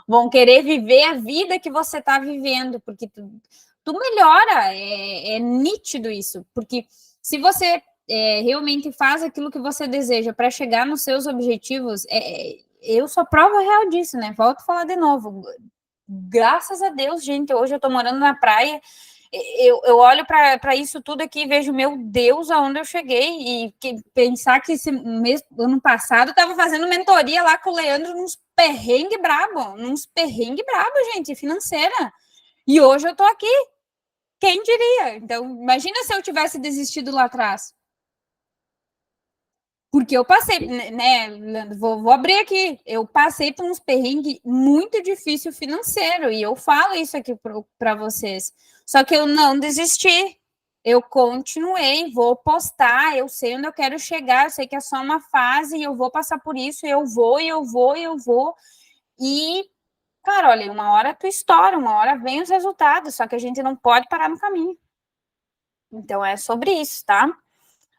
Vão querer viver a vida que você está vivendo, porque tu melhora, é nítido isso, porque se você realmente faz aquilo que você deseja para chegar nos seus objetivos, eu sou prova real disso, né? Volto a falar de novo. Graças a Deus, gente, hoje eu estou morando na praia, eu olho para isso tudo aqui e vejo, meu Deus, aonde eu cheguei, e pensar que esse mês, ano passado, eu estava fazendo mentoria lá com o Leandro nos perrengue brabo, gente, financeira, e hoje eu tô aqui, quem diria? Então, imagina se eu tivesse desistido lá atrás. Porque eu passei, né, Leandro, vou abrir aqui, eu passei por uns perrengues muito difícil financeiro, e eu falo isso aqui para vocês, só que eu não desisti, eu continuei, vou postar, eu sei onde eu quero chegar, eu sei que é só uma fase, e eu vou passar por isso, eu vou, e, cara, olha, uma hora tu estoura, uma hora vem os resultados, só que a gente não pode parar no caminho. Então, é sobre isso, tá?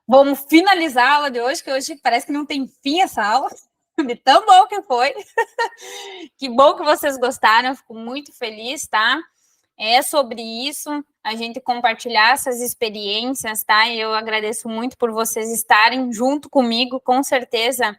Vamos finalizar a aula de hoje, que hoje parece que não tem fim essa aula, de tão bom que foi. Que bom que vocês gostaram, eu fico muito feliz, tá? É sobre isso, a gente compartilhar essas experiências, tá? E eu agradeço muito por vocês estarem junto comigo, com certeza.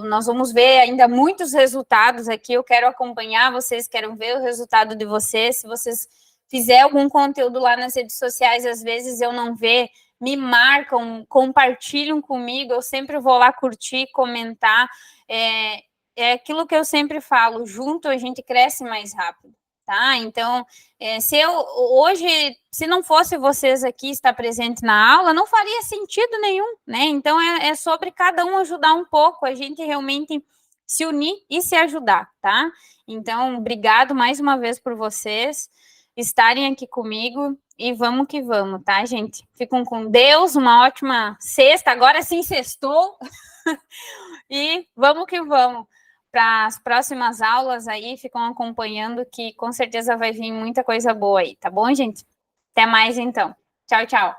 Nós vamos ver ainda muitos resultados aqui, eu quero acompanhar vocês, quero ver o resultado de vocês. Se vocês fizerem algum conteúdo lá nas redes sociais, às vezes eu não ver, me marcam, compartilham comigo, eu sempre vou lá curtir, comentar, é aquilo que eu sempre falo, junto a gente cresce mais rápido, tá? Então, se não fosse vocês aqui estar presente na aula, não faria sentido nenhum, né? Então, é sobre cada um ajudar um pouco, a gente realmente se unir e se ajudar, tá? Então, obrigado mais uma vez por vocês estarem aqui comigo, e vamos que vamos, tá, gente? Fiquem com Deus, uma ótima sexta, agora sim sextou, e vamos que vamos. Para as próximas aulas aí, ficam acompanhando, que com certeza vai vir muita coisa boa aí, tá bom, gente? Até mais, então. Tchau, tchau.